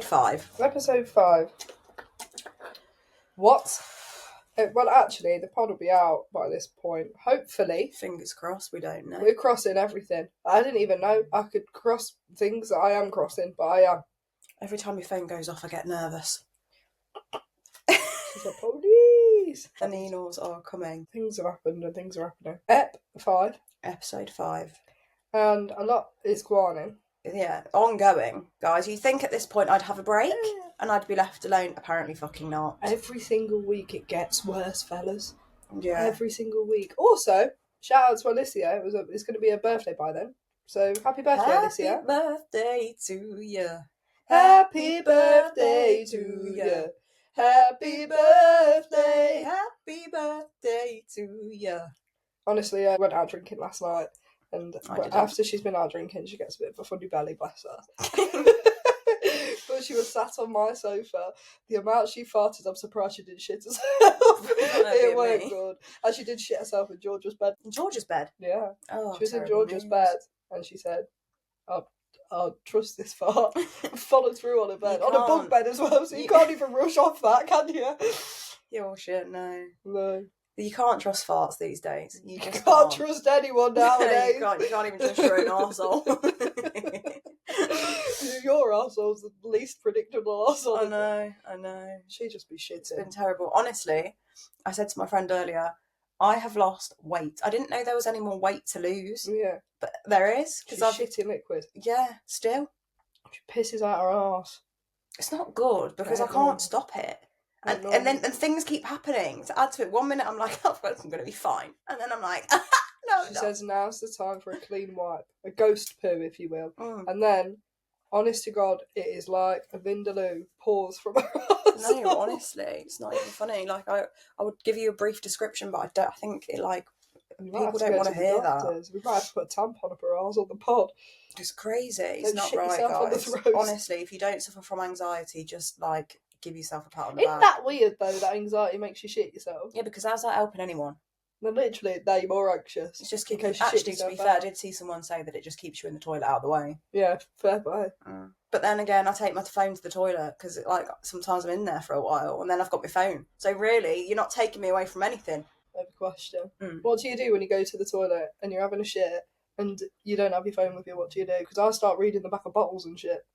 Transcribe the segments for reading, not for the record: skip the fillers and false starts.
Episode 5. Episode 5. What? Well, actually, the pod will be out by this point. Hopefully. Fingers crossed, we don't know. We're crossing everything. I didn't even know I could cross things that I am crossing, but I am. Every time your phone goes off, I get nervous. She's like, police! The naws are coming. Things have happened and things are happening. Ep 5. Episode 5. And a lot is going on. Yeah, ongoing. Guys, you think at this point I'd have a break and I'd be left alone? Apparently fucking not. Every single week it gets worse, fellas. Yeah. Every single week. Also, shout out to Elycia. It's going to be her birthday by then. So, happy birthday, Elycia. Happy birthday to you. Happy birthday to you. Happy birthday. Happy birthday to you. Honestly, I went out drinking last night. And after she's been out drinking, she gets a bit of a funny belly, bless her. But she was sat on my sofa. The amount she farted, I'm surprised she didn't shit herself. It weren't good. And she did shit herself in Georgia's bed. In Georgia's bed? Yeah. Oh, she was in Georgia's bed. And she said, I'll trust this fart. Followed through on a bed. On a bunk bed as well, so you can't even rush off that, can you? You're shit, no. No. You can't trust farts these days. You just can't trust anyone nowadays. You can't even trust your own arsehole. Your arsehole's the least predictable arsehole. I know. She'd just be shitting. It's been terrible. Honestly, I said to my friend earlier, I have lost weight. I didn't know there was any more weight to lose. Yeah. But there is. She's shitting liquid. Yeah, still. She pisses out her arse. It's not good because I can't stop it. And then things keep happening. To add to it, 1 minute I'm like, oh, I'm going to be fine. And then I'm like, no. She says now's the time for a clean wipe. A ghost poo, if you will. Mm. And then, honest to God, it is like a vindaloo pours from her arse. No, honestly, it's not even funny. Like, I would give you a brief description, but I think it, like, people don't want to hear that. We might have to put a tampon up her arse on the pod. It's crazy. It's not right, guys. Honestly, if you don't suffer from anxiety, just, like, give yourself a pat on the back. Isn't that weird, though, that anxiety makes you shit yourself? Yeah, because how's that helping anyone? Then literally, now you're more anxious. It's just actually, to be fair, I did see someone say that it just keeps you in the toilet out of the way. Yeah, fair play. But then again, I take my phone to the toilet because, like, sometimes I'm in there for a while and then I've got my phone. So really, you're not taking me away from anything. I have a question. What do you do when you go to the toilet and you're having a shit and you don't have your phone with you? What do you do? Because I start reading the back of bottles and shit.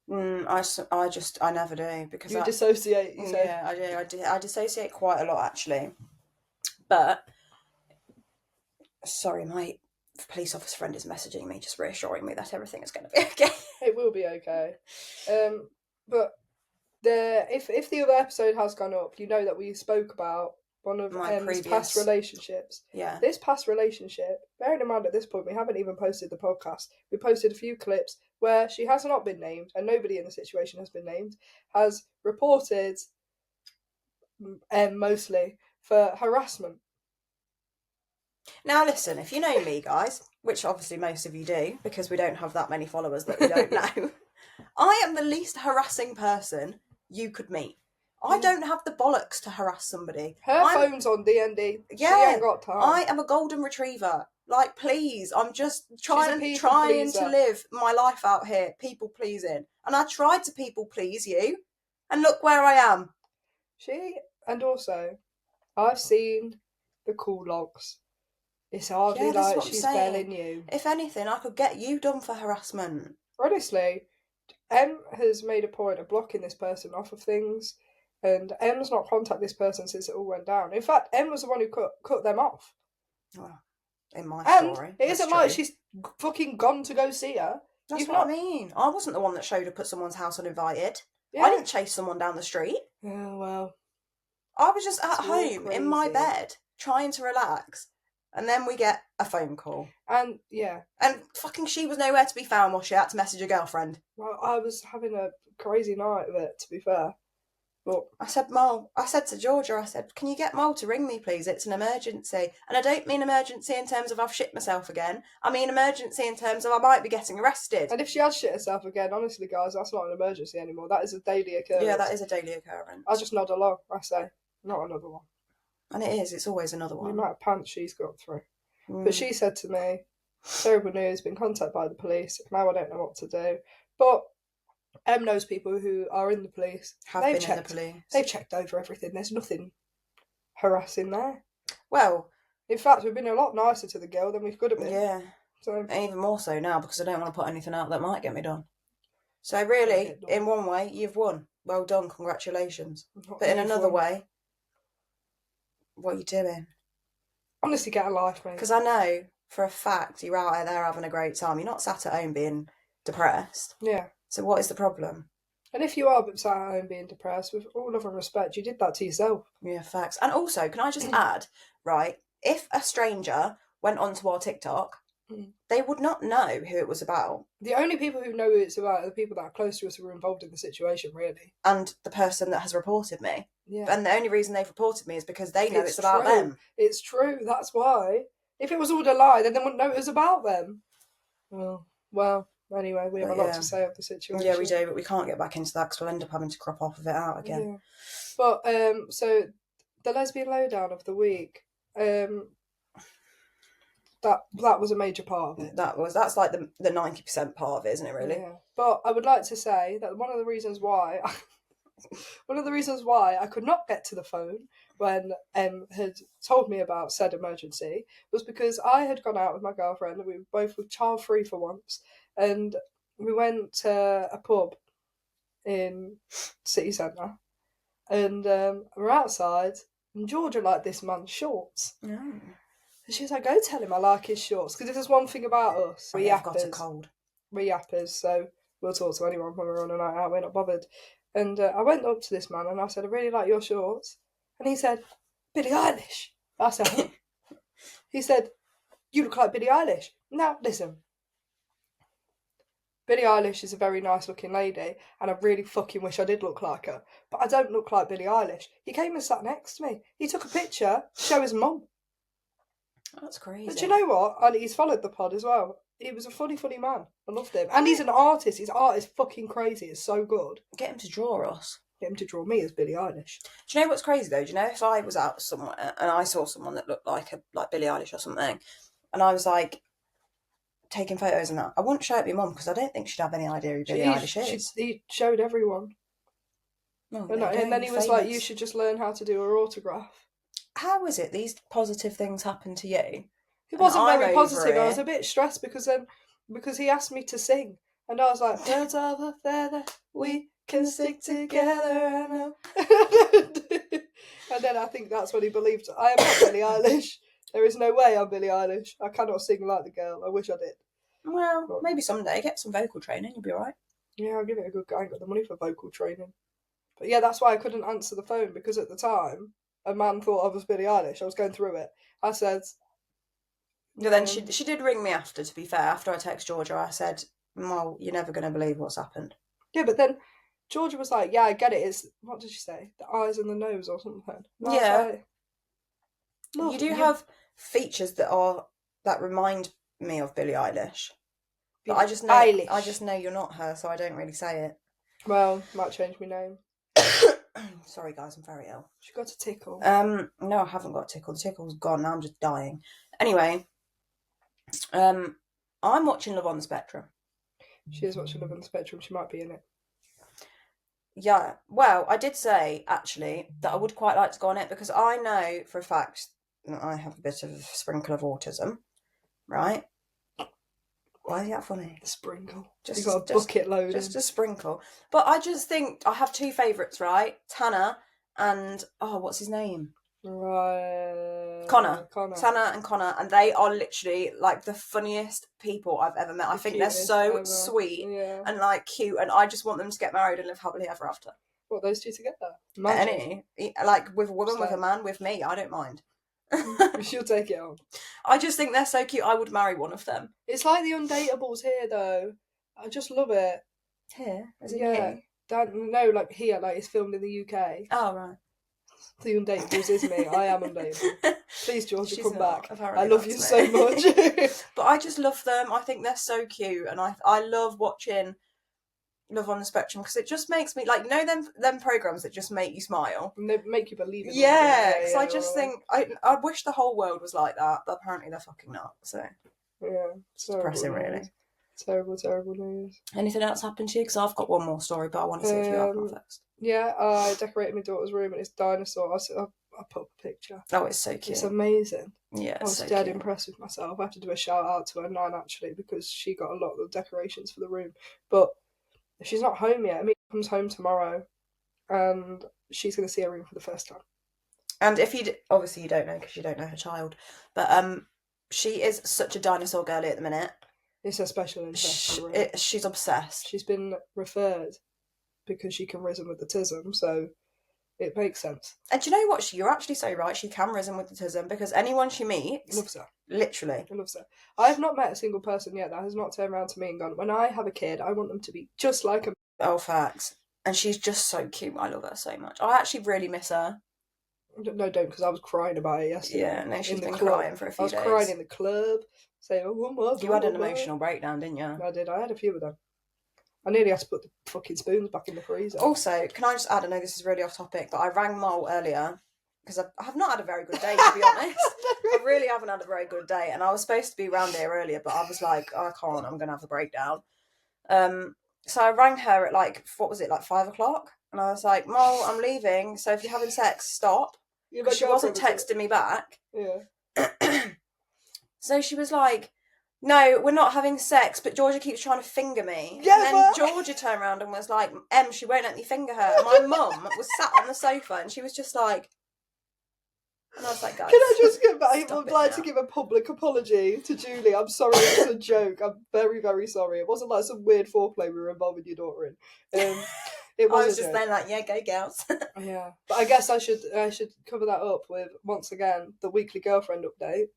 I never do because you dissociate. You say? Yeah, I do. I dissociate quite a lot actually. But sorry, my police officer friend is messaging me, just reassuring me that everything is going to be okay. It will be okay. But if the other episode has gone up, you know that we spoke about one of Em's past relationships. Yeah. This past relationship, bearing in mind at this point we haven't even posted the podcast. We posted a few clips where she has not been named, and nobody in the situation has been named, has reported mostly for harassment. Now listen, if you know me, guys, which obviously most of you do, because we don't have that many followers that we don't know, I am the least harassing person you could meet. I don't have the bollocks to harass somebody. Her phone's on DND. Yeah, she ain't got time. I am a golden retriever. Like, please, I'm just trying to live my life out here, people pleasing. And I tried to people please you, and look where I am. And also, I've seen the call logs. It's hardly like she's belling you. If anything, I could get you done for harassment. Honestly, Em has made a point of blocking this person off of things, and Em's not contacted this person since it all went down. In fact, Em was the one who cut them off. Well, in my story. And it isn't like she's fucking gone to go see her. That's what I mean. I wasn't the one that showed up at someone's house uninvited. Yeah. I didn't chase someone down the street. Yeah, well. I was just at home in my bed trying to relax. And then we get a phone call. And, yeah. And fucking she was nowhere to be found while she had to message her girlfriend. Well, I was having a crazy night of it, to be fair. But I said to Georgia, I said, can you get Mol to ring me, please? It's an emergency. And I don't mean emergency in terms of I've shit myself again. I mean emergency in terms of I might be getting arrested. And if she had shit herself again, honestly, guys, that's not an emergency anymore. That is a daily occurrence. Yeah, that is a daily occurrence. I just nod along, I say, not another one. And it's always another one. The amount of pants she's got through. But she said to me, terrible news, been contacted by the police, now I don't know what to do. But Em knows people who are in the police. Have been in the police. They've checked over everything. There's nothing harassing there. Well, in fact, we've been a lot nicer to the girl than we could have been. Yeah. So even more so now because I don't want to put anything out that might get me done. So really, in one way, you've won. Well done, congratulations. But in another way, what are you doing? Honestly, get a life, mate. Because I know for a fact you're out there having a great time. You're not sat at home being depressed. Yeah. So what is the problem? And if you are sat at home being depressed, with all love and respect, you did that to yourself. Yeah, facts. And also, can I just add, right, if a stranger went onto our TikTok, they would not know who it was about. The only people who know who it's about are the people that are close to us who were involved in the situation, really. And the person that has reported me. Yeah. And the only reason they've reported me is because they know it's about them. It's true, that's why. If it was all a lie, then they wouldn't know it was about them. Well, anyway, we have a lot to say of the situation. Yeah, we do, but we can't get back into that because we'll end up having to crop off of it out again. Yeah. But, so, the lesbian lowdown of the week, that was a major part of it. That's like the 90% part of it, isn't it, really? Yeah. But I would like to say that one of the reasons why I could not get to the phone when Em had told me about said emergency was because I had gone out with my girlfriend and we both were child free for once, and we went to a pub in city centre, and we're outside and Georgia liked this man's shorts. No. And she was like, go tell him I like his shorts. Because if there's one thing about us, we've got a cold. We're yappers, so we'll talk to anyone when we're on a night out, we're not bothered. And I went up to this man and I said, I really like your shorts. And he said, Billie Eilish. I said, he said, you look like Billie Eilish. Now, listen. Billie Eilish is a very nice looking lady and I really fucking wish I did look like her. But I don't look like Billie Eilish. He came and sat next to me. He took a picture to show his mum. That's crazy. But you know what? And he's followed the pod as well. He was a funny man. I loved him. And he's an artist. His art is fucking crazy. It's so good. Get him to draw us. Get him to draw me as Billie Eilish. Do you know what's crazy though? Do you know if I was out somewhere and I saw someone that looked like Billie Eilish or something, and I was like taking photos and that, I wouldn't show it to your mum because I don't think she'd have any idea who Billie Eilish is. He showed everyone. Oh, and then he was like, you should just learn how to do her autograph. How is it these positive things happen to you? It wasn't very positive. I was a bit stressed because he asked me to sing. And I was like, birds of a feather, we can stick together. And then I think that's when he believed, I am not Billie Eilish. There is no way I'm Billie Eilish. I cannot sing like the girl. I wish I did. Well, maybe someday. Get some vocal training, you'll be alright. Yeah, I'll give it a good go. I ain't got the money for vocal training. But yeah, that's why I couldn't answer the phone, because at the time, a man thought I was Billie Eilish. I was going through it. I said... Yeah, then she did ring me after, to be fair. After I texted Georgia, I said, well, you're never going to believe what's happened. Yeah, but then Georgia was like, yeah, I get it. It's, what did she say? The eyes and the nose or something. And yeah. Like, you do have features that remind me of Billie Eilish. But I just know you're not her, so I don't really say it. Well, might change my name. Sorry guys, I'm very ill. She got a tickle. No, I haven't got a tickle. The tickle's gone, now I'm just dying. Anyway, I'm watching Love on the Spectrum. She is watching Love on the Spectrum, she might be in it. Yeah, well, I did say, actually, that I would quite like to go on it, because I know for a fact that I have a bit of a sprinkle of autism, right? Why is that funny? The sprinkle. You got a bucket load. Just a sprinkle. But I just think I have two favourites, right? Tanner and what's his name? Right. Connor. Tanner and Connor, and they are literally like the funniest people I've ever met. I think they're so sweet and like cute, and I just want them to get married and live happily ever after. What, those two together? Any, like with a woman, with a man, with me, I don't mind. She'll take it on. I just think they're so cute. I would marry one of them. It's like the Undateables here, though. I just love it. Here? Is it here? No, like here, like it's filmed in the UK. Oh, right. The Undateables is me. I am undateable. Please, Georgia, come back. Apparently I love you so much. But I just love them. I think they're so cute, and I love watching Love on the Spectrum because it just makes me like them programs that just make you smile and they make you believe in them. Yeah, because I just think I wish the whole world was like that, but apparently they're fucking not. So yeah, it's depressing, really. Terrible, terrible news. Anything else happened to you? Because I've got one more story, but I want to see if you have one first. Yeah, I decorated my daughter's room and it's dinosaur. I put up a picture. Oh, it's so cute. It's amazing. Yeah, I was so dead cute. impressed with myself. I have to do a shout out to her nan actually because she got a lot of decorations for the room. But she's not home yet. I mean, she comes home tomorrow, and she's going to see her room for the first time. And if you obviously you don't know because you don't know her child, but she is such a dinosaur girly at the minute. It's her special interest. She's obsessed. She's been referred because she can risen with the tism, so it makes sense. And do you know what? You're actually so right. She can risen with the tism because anyone she meets loves her. Literally loves her. I have not met a single person yet that has not turned around to me and gone, when I have a kid, I want them to be just like a... Oh, facts. And she's just so cute. I love her so much. I actually really miss her. No, don't, because I was crying about it yesterday. Yeah, no, she's been crying for a few days. I was crying in the club, saying, oh, mother, you had an emotional breakdown, didn't you? I did. I had a few of them. I nearly had to put the fucking spoons back in the freezer. Also, can I just add, I know this is really off topic, but I rang Mol earlier because I have not had a very good day, to be honest. I really haven't had a very good day, and I was supposed to be around here earlier, but I was like, I can't, I'm going to have a breakdown. So I rang her at like 5 o'clock? And I was like, Mol, I'm leaving, so if you're having sex, stop. Because she wasn't texting me back. Yeah. So she was like, no, we're not having sex, but Georgia keeps trying to finger me. Yeah, and then Georgia turned around and was like, Em, she won't let me finger her. And my mum was sat on the sofa and she was just like... And I was like, guys, can I just get back? I would like to give a public apology to Julie. I'm sorry, it was a joke. I'm very, very sorry. It wasn't like some weird foreplay we were involving your daughter in. It was I was just saying like, yeah, go girls. Yeah, but I guess I should cover that up with, once again, the weekly girlfriend update.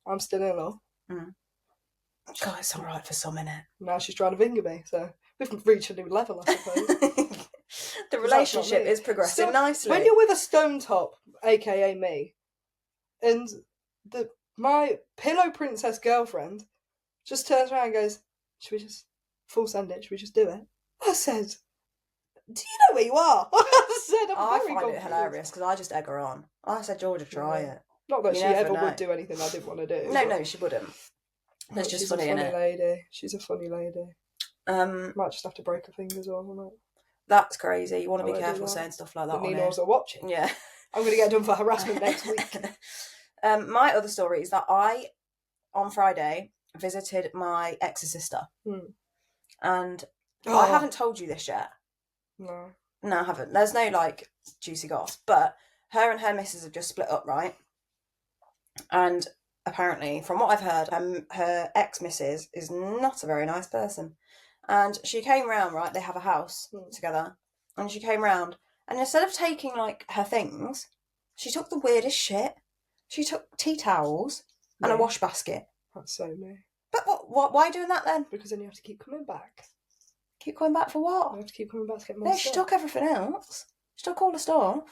I'm still in love. Mm. God, it's all right for some, innit? Now she's trying to finger me, so we've reached a new level, I suppose. The relationship is progressing nicely. When you're with a stone top, aka me, and my pillow princess girlfriend just turns around and goes, should we just full send it? Should we just do it? I said, do you know where you are? I find it hilarious because I just egg her on. I said, Georgia, try it. Not that she ever would do anything I didn't want to do. No, she wouldn't. It's just funny, isn't it? Lady. She's a funny lady. Might just have to break her fingers off, won't it? That's crazy. You want to be careful saying stuff like that. The naws are watching. Yeah. I'm going to get done for harassment next week. My other story is that I, on Friday, visited my ex's sister. And I haven't told you this yet. No, I haven't. There's no, like, juicy goss. But her and her missus have just split up, right? And apparently, from what I've heard, her ex-missus is not a very nice person. And she came round, right? They have a house together. And she came round. And instead of taking, like, her things, she took the weirdest shit. She took tea towels and a wash basket. That's so me. But what? Why doing that then? Because then you have to keep coming back. Keep coming back for what? You have to keep coming back to get more stuff. She took everything else. She took all the stuff.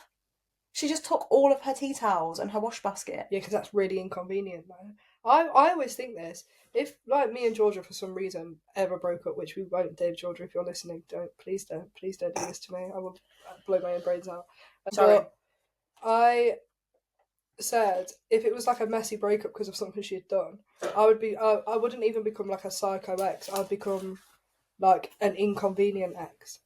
She just took all of her tea towels and her wash basket. Yeah, because that's really inconvenient, man. I always think this. If, like, me and Georgia, for some reason, ever broke up, which we won't, Dave, Georgia, if you're listening, please don't do this to me. I will blow my own brains out. Sorry. But I said, if it was like a messy breakup because of something she had done, I wouldn't even become like a psycho ex. I'd become like an inconvenient ex.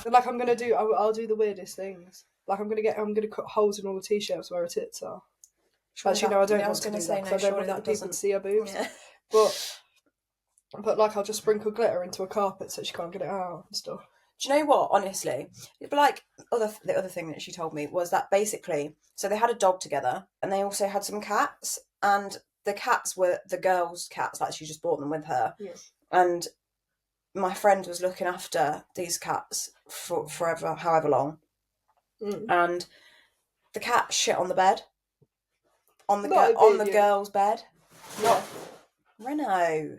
And like I'll do the weirdest things. Like I'm gonna cut holes in all the t-shirts where her tits are. Actually, no, I don't want to do that because I don't want people to see her boobs. Yeah. But like I'll just sprinkle glitter into a carpet so she can't get it out and stuff. Do you know what? Honestly, but like the other thing that she told me was that basically, so they had a dog together and they also had some cats, and the cats were the girls' cats. Like she just brought them with her, and my friend was looking after these cats for however long, and the cat shit on the bed, on the girl's bed. What? Reno.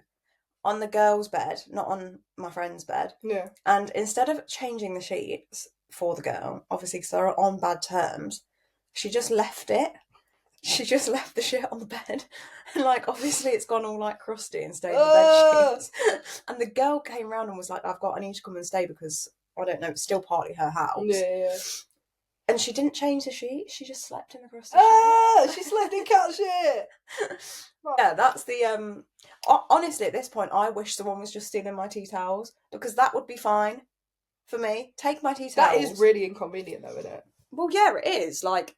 On the girl's bed, not on my friend's bed. Yeah. And instead of changing the sheets for the girl, obviously because they're on bad terms, she just left it. She just left the shit on the bed. And, like, obviously it's gone all, like, crusty and stained the bed sheets. And the girl came round and was like, I need to come and stay because, I don't know, it's still partly her house. Yeah. And she didn't change the sheet. She just slept in the crusty sheet. She slept in cat shit. Yeah, that's the honestly, at this point, I wish someone was just stealing my tea towels, because that would be fine for me. Take my tea towels. That is really inconvenient, though, isn't it? Well, yeah, it is. Like,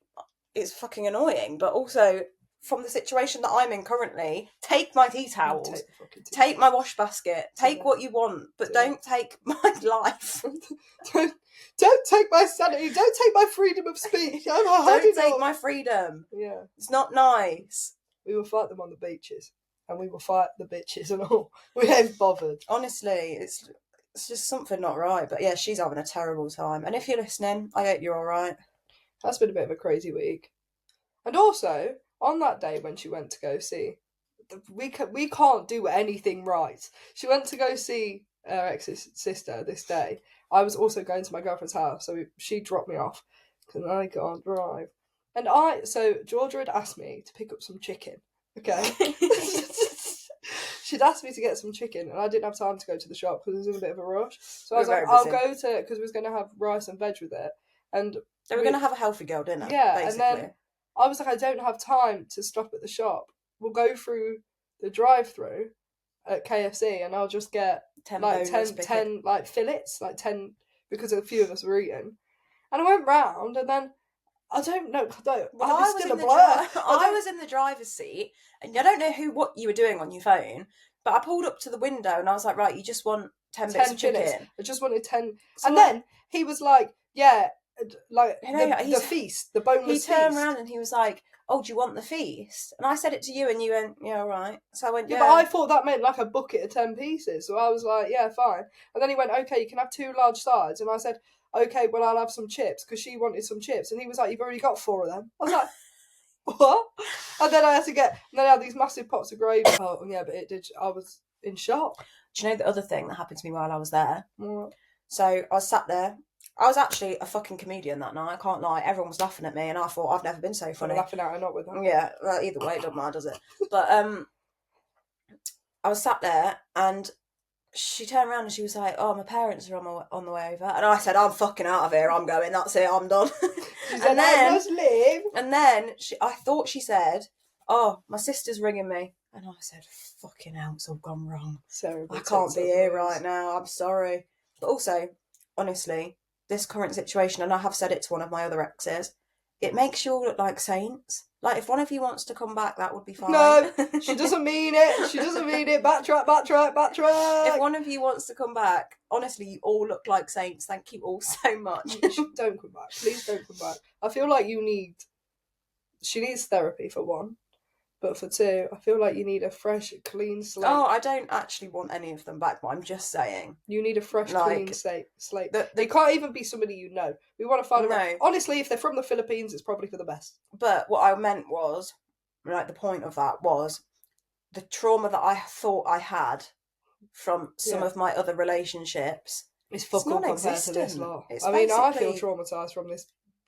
it's fucking annoying, but also, from the situation that I'm in currently, take my tea towels, take my wash basket, take what you want, but don't take my life. Don't take my sanity, don't take my freedom of speech. Don't take my freedom. Yeah. It's not nice. We will fight them on the beaches, and we will fight the bitches and all. We ain't bothered. Honestly, it's just something not right. But yeah, she's having a terrible time. And if you're listening, I hope you're all right. That's been a bit of a crazy week. And also, on that day when she went to go see, we can't do anything right. She went to go see her ex's sister this day. I was also going to my girlfriend's house, so she dropped me off because I can't drive. And so Georgia had asked me to pick up some chicken. Okay. She'd asked me to get some chicken, and I didn't have time to go to the shop because I was in a bit of a rush. So I was like, I'll go to, because we was going to have rice and veg with it. And they were going to have a healthy girl dinner. Yeah, basically. And then I was like, I don't have time to stop at the shop. We'll go through the drive-through at KFC, and I'll just get 10 like fillets, like 10, because a few of us were eating. And I went round, and then I don't know. I was in the driver's seat, and I don't know what you were doing on your phone, but I pulled up to the window, and I was like, right, you just want 10 bits of chicken. I just wanted 10. So and then he was like, yeah, like the feast, the boneless feast. He turned around and he was like, oh, do you want the feast? And I said it to you, and you went, yeah, all right. So I went, yeah. But I thought that meant like a bucket of 10 pieces. So I was like, yeah, fine. And then he went, okay, you can have 2 large sides. And I said, okay, well, I'll have some chips, because she wanted some chips. And he was like, you've already got 4 of them. I was like, what? And then I had these massive pots of gravy. Oh, yeah, but I was in shock. Do you know the other thing that happened to me while I was there? What? So I was sat there. I was actually a fucking comedian that night, I can't lie. Everyone was laughing at me, and I thought, I've never been so funny. Laughing at her, not with her. Yeah, well, either way, it doesn't matter, does it? But I was sat there, and she turned around and she was like, oh, my parents are on the way over. And I said, I'm fucking out of here, I'm going, that's it, I'm done. She said, I must leave. And then I thought she said, oh, my sister's ringing me. And I said, fucking hell, it's all gone wrong. I can't be here right now, I'm sorry. But also, honestly, this current situation, and I have said it to one of my other exes, it makes you all look like saints. Like, if one of you wants to come back, that would be fine. No, she doesn't mean it. She doesn't mean it. Backtrack. If one of you wants to come back, honestly, you all look like saints. Thank you all so much. Don't come back. Please don't come back. I feel like she needs therapy for one. But for 2, I feel like you need a fresh, clean slate. Oh, I don't actually want any of them back, but I'm just saying. You need a fresh, clean slate. They can't even be somebody you know. We want to find a... Honestly, if they're from the Philippines, it's probably for the best. But what I meant was, like, the point of that was the trauma that I thought I had from some of my other relationships. It's fuck all compared to this lot. I mean, I feel traumatised from this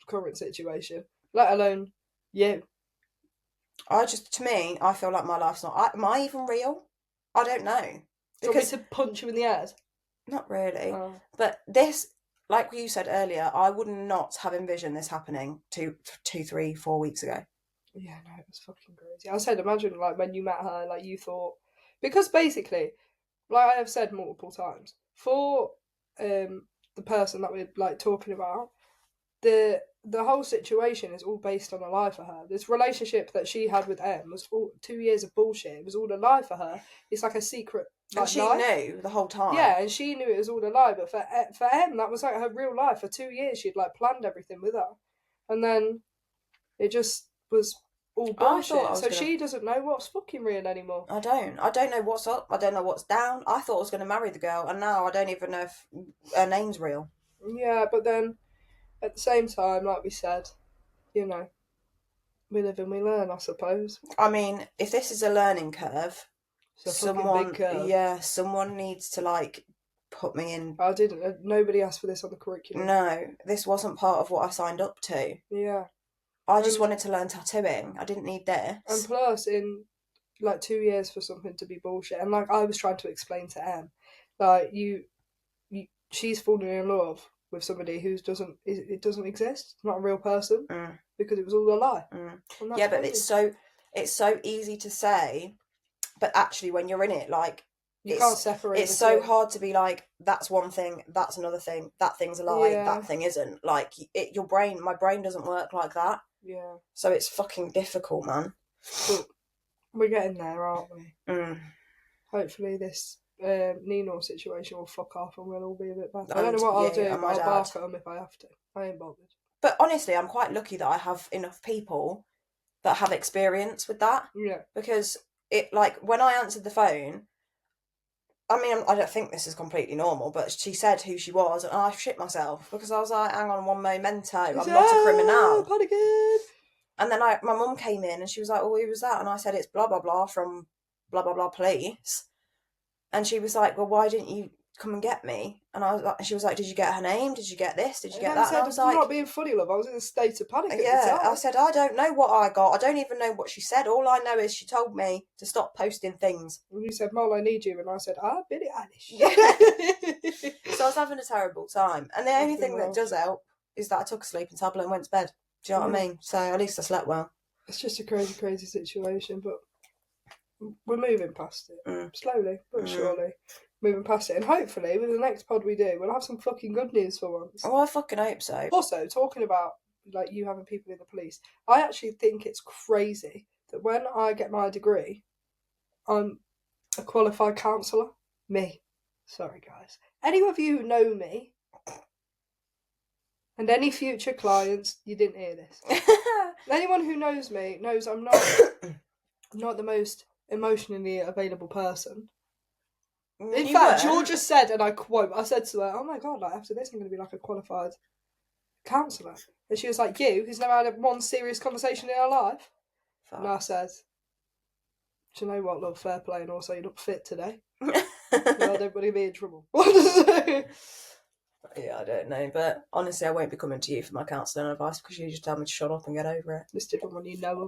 current situation, let alone you. To me, I feel like my life's not... Am I even real? I don't know. Do you want me to punch you in the head? Not really. Oh. But this, like you said earlier, I would not have envisioned this happening 2, 3, 4 weeks ago. Yeah, no, it was fucking crazy. I said, imagine, like, when you met her, like, you thought... Because basically, like I have said multiple times, for the person that we're, like, talking about, the whole situation is all based on a lie for her. This relationship that she had with Em was 2 years of bullshit. It was all a lie for her. It's like a secret. Like, and she knew the whole time. Yeah, and she knew it was all a lie. But for Em, that was like her real life. For 2 years, she'd like planned everything with her, and then it just was all bullshit. So she doesn't know what's fucking real anymore. I don't know what's up. I don't know what's down. I thought I was going to marry the girl, and now I don't even know if her name's real. Yeah, but then at the same time, like we said, you know, we live and we learn, I suppose. I mean, if this is a learning curve, someone needs to, like, put me in. Nobody asked for this on the curriculum. No, this wasn't part of what I signed up to. Yeah. I just wanted to learn tattooing. I didn't need this. And plus, in, like, 2 years for something to be bullshit. And, like, I was trying to explain to Em, like, she's fallen in love with somebody who doesn't exist. It's not a real person because it was all a lie. Yeah, but crazy. it's so easy to say, but actually when you're in it, like, you can't separate. It's so hard to be like, that's one thing, that's another thing, that thing's a lie, that thing isn't. Like, my brain doesn't work like that. Yeah. So it's fucking difficult, man. But we're getting there, aren't we? Hopefully this Nino situation will fuck off and we'll all be a bit better. I don't know what I'll do, but I'll bark at them if I have to. I ain't bothered. But honestly, I'm quite lucky that I have enough people that have experience with that. Yeah. Because it, like, when I answered the phone, I mean, I don't think this is completely normal, but she said who she was, and I shit myself because I was like, hang on, one momento, I'm not a criminal. Panicking. And then my mum came in and she was like, oh, who was that? And I said, it's blah, blah, blah from blah, blah, blah police. And she was like, well, why didn't you come and get me? And she was like, did you get her name? Did you get this? Did you get that? And I was like, I'm not being funny, love. I was in a state of panic at the time. I said, I don't know what I got. I don't even know what she said. All I know is she told me to stop posting things. And you said, Mol, I need you. And I said, Billie Eilish. So I was having a terrible time. And the only thing that does help is that I took a sleeping tablet and went to bed. Do you know what I mean? So at least I slept well. It's just a crazy, crazy situation, but we're moving past it. Slowly, but surely. Moving past it. And hopefully, with the next pod we do, we'll have some fucking good news for once. Oh, I fucking hope so. Also, talking about, like, you having people in the police, I actually think it's crazy that when I get my degree, I'm a qualified counsellor. Me. Sorry, guys. Any of you who know me, and any future clients, you didn't hear this. Anyone who knows me knows I'm not the most emotionally available person. In fact, Georgia said, and I quote, I said to her, oh my God, like, after this I'm going to be like a qualified counsellor. And she was like, you, who's never had one serious conversation in her life? Fuck. And I said, do you know what, love, fair play, and also you look fit today. No, I don't want to be in trouble. Yeah, I don't know, but honestly, I won't be coming to you for my counselling advice because you just tell me to shut up and get over it. It's different when you know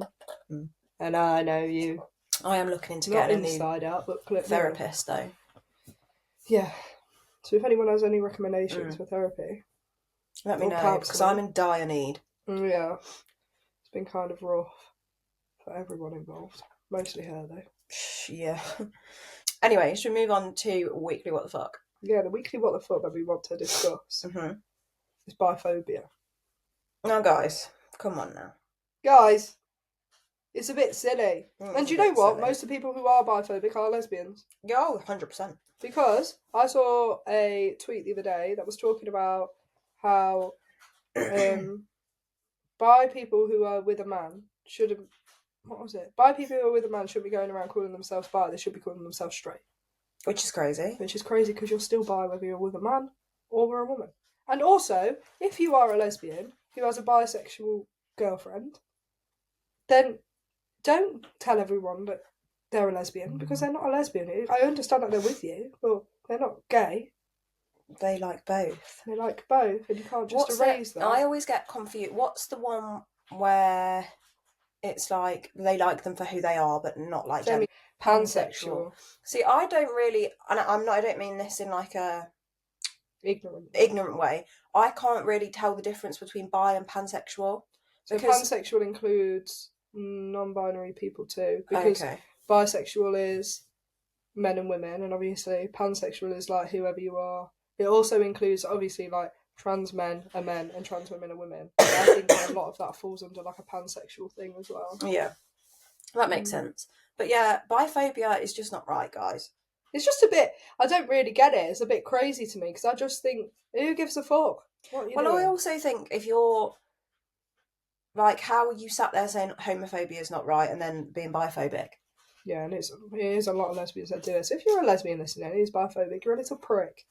them, and I know you. I am looking into getting a inside out, but therapist though. Yeah. So if anyone has any recommendations for therapy, let me know because I'm in dire need. Yeah, it's been kind of rough for everyone involved. Mostly her though. Yeah. Anyway, should we move on to weekly what the fuck? Yeah, the weekly what the fuck that we want to discuss is biphobia. Now, guys, come on now. Guys, it's a bit silly. And do you know what? Silly. Most of the people who are biphobic are lesbians. Yeah, 100%. Because I saw a tweet the other day that was talking about how bi people who are with a man shouldn't... What was it? Bi people who are with a man shouldn't be going around calling themselves bi. They should be calling themselves straight. Which is crazy. Which is crazy because you're still bi whether you're with a man or a woman. And also, if you are a lesbian who has a bisexual girlfriend, then don't tell everyone that they're a lesbian because they're not a lesbian. I understand that they're with you, but they're not gay. They like both. They like both, and you can't just erase that. I always get confused. What's the one where it's like they like them for who they are, but not like pansexual? See, I don't really, and I don't mean this in like a ignorant way. I can't really tell the difference between bi and pansexual. So pansexual includes non-binary people too, because bisexual is men and women, and obviously pansexual is like whoever you are. It also includes obviously like trans men are men and trans women are women. But I think that a lot of that falls under like a pansexual thing as well. Yeah, that makes sense. But yeah, biphobia is just not right, guys. It's just a bit, I don't really get it. It's a bit crazy to me because I just think, who gives a fuck? What are you doing? I also think if you're like, how are you sat there saying homophobia is not right and then being biphobic? Yeah, and it is a lot of lesbians that do it. So if you're a lesbian listening and he's biphobic, you're a little prick.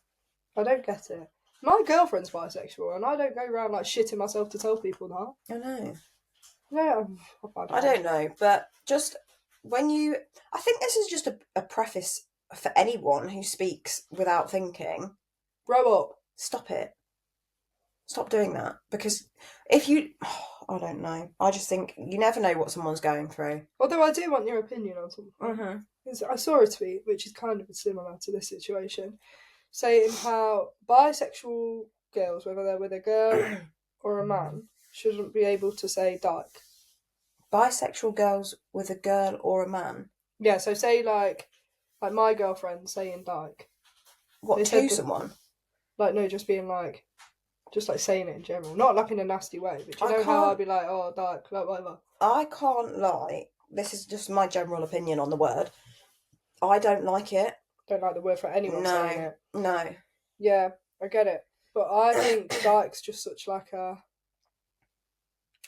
I don't get it. My girlfriend's bisexual and I don't go around like shitting myself to tell people that. I know. Yeah, I don't know, but just when you... I think this is just a preface for anyone who speaks without thinking. Grow up. Stop it. Stop doing that. Because if you... I don't know. I just think you never know what someone's going through. Although I do want your opinion on something. I saw a tweet which is kind of similar to this situation, saying how bisexual girls, whether they're with a girl or a man, shouldn't be able to say dyke. Bisexual girls with a girl or a man? Yeah, so say like my girlfriend saying dyke. What, to someone? Like, no, just being like, just like saying it in general. Not like in a nasty way, but you know how I'd be like, oh, dyke, like whatever. I can't lie. This is just my general opinion on the word. I don't like it. Don't like the word for anyone saying it. No. Yeah, I get it. But I think dyke's just such like a...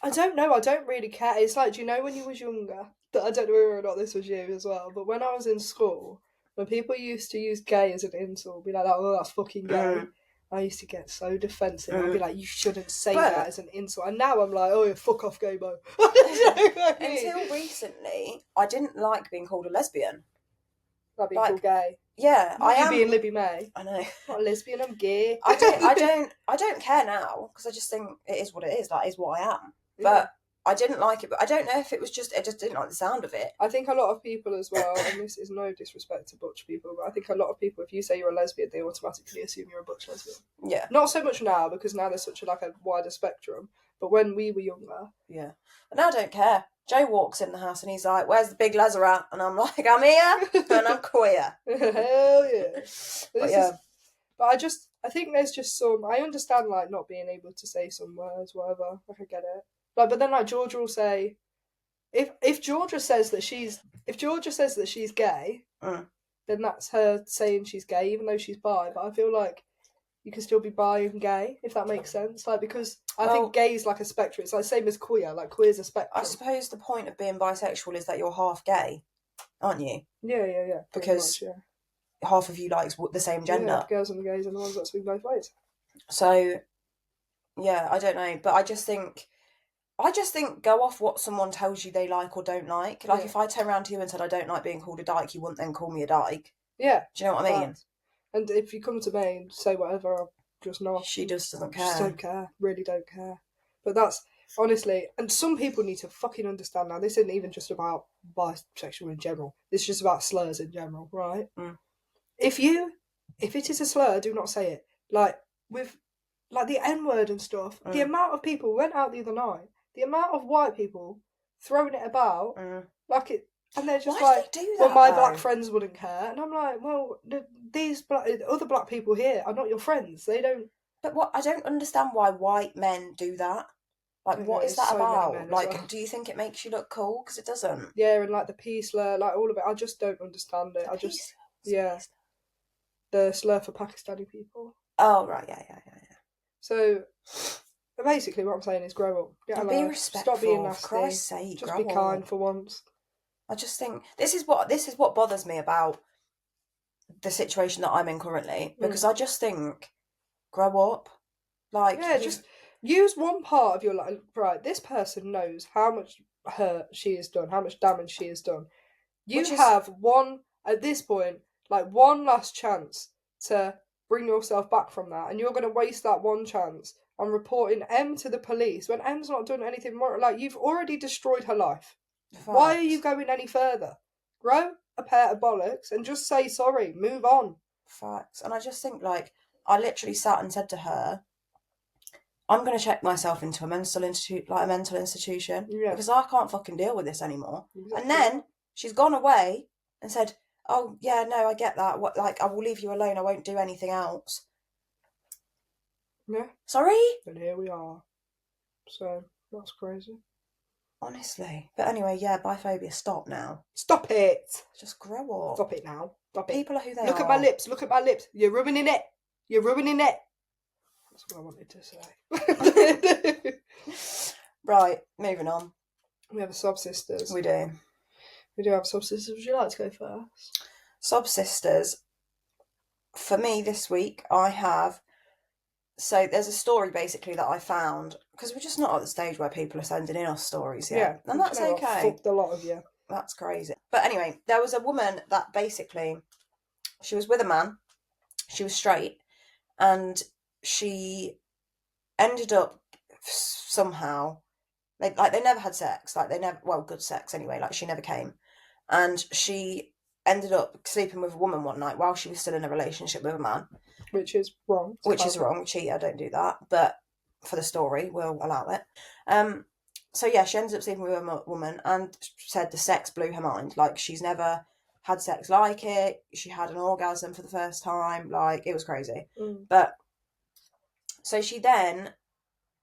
I don't know, I don't really care. It's like, do you know when you was younger? I don't know whether or not this was you as well, but when I was in school, when people used to use gay as an insult, be like, oh, that's fucking gay, I used to get so defensive. I'd be like, you shouldn't say that as an insult. And now I'm like, oh, fuck off, gay bo. Until recently, I didn't like being called a lesbian. Like being called gay. Yeah, I am. You being Libby May. I know. Not a lesbian, I'm gay. I don't care now, because I just think it is what it is. That is what I am. But I didn't like it. But I don't know if it was just, I just didn't like the sound of it. I think a lot of people as well, and this is no disrespect to butch people, but I think a lot of people, if you say you're a lesbian, they automatically assume you're a butch lesbian. Yeah. Not so much now, because now there's such a wider spectrum. But when we were younger... Yeah. And I don't care. Joe walks in the house and he's like, where's the big leather at? And I'm like, I'm here and I'm queer. Hell yeah. But I think there's just some... I understand, like, not being able to say some words, whatever. Like, I get it. Like, but then, like, Georgia will say... If Georgia says that she's gay, then that's her saying she's gay, even though she's bi. But I feel like you can still be bi and gay, if that makes sense. Like, because I think gay is like a spectrum. It's like same as queer. Like, queer's a spectrum. I suppose the point of being bisexual is that you're half gay, aren't you? Yeah. Because half of you likes the same gender. Yeah, the girls and the gays and the ones that swing both ways. So, yeah, I don't know. But I just think go off what someone tells you they like or don't like. Like, if I turn around to you and said I don't like being called a dyke, you wouldn't then call me a dyke. Yeah. Do you know what I mean? And if you come to me and say whatever, I'll just not. She just doesn't care. Just don't care. Really don't care. But that's, honestly, and some people need to fucking understand now, this isn't even just about bisexual in general. This is just about slurs in general, right? If it is a slur, do not say it. Like, with, like, the N-word and stuff, the amount of people went out the other night, the amount of white people throwing it about, like it, and they're just Why like, do they do that, well, my black friends wouldn't care. And I'm like, well, these other black people here are not your friends. They don't... But what, I don't understand why white men do that. Like, what is that about? Like, do you think it makes you look cool? Because it doesn't. Yeah, and like the P slur, like all of it, I just don't understand it. The slur for Pakistani people. Oh, right, yeah. So... But basically, what I'm saying is grow up. Get a life. Be respectful. Stop being nasty. For Christ's sake, just be kind for once. I just think this is what bothers me about the situation that I'm in currently, because I just think grow up. Like, just use one part of your life. Right, this person knows how much hurt she has done, how much damage she has done. You have at this point, like one last chance to bring yourself back from that, and you're going to waste that one chance on reporting Em to the police when Em's not done anything more. Like, you've already destroyed her life. Facts. Why are you going any further? Grow a pair of bollocks and just say sorry. Move on. Facts. And I just think, like, I literally sat and said to her, I'm going to check myself into a mental institution because I can't fucking deal with this anymore. Exactly. And then she's gone away and said, oh, yeah, no, I get that. What, like, I will leave you alone. I won't do anything else. Yeah. Sorry? And here we are. So, that's crazy. Honestly. But anyway, yeah, biphobia, stop now. Stop it! Just grow up. Stop it now. Stop it. People are who they are. Look at my lips. Look at my lips. You're ruining it. You're ruining it. That's what I wanted to say. Right, moving on. We have a sub-sisters. We do. We do have sub-sisters. Would you like to go first? Sub-sisters. For me this week, I have... So there's a story basically that I found, because we're just not at the stage where people are sending in us stories yet. Yeah, and that's okay. Fucked a lot of you. That's crazy. But anyway, there was a woman that basically, she was with a man, she was straight, and she ended up somehow, they never had sex, good sex anyway, like she never came. And she ended up sleeping with a woman one night while she was still in a relationship with a man. Which is wrong. Which is wrong. Cheater, don't do that. But for the story, we'll allow it. So yeah, she ended up sleeping with a woman and said the sex blew her mind. Like, she's never had sex like it. She had an orgasm for the first time. Like, it was crazy. But so she then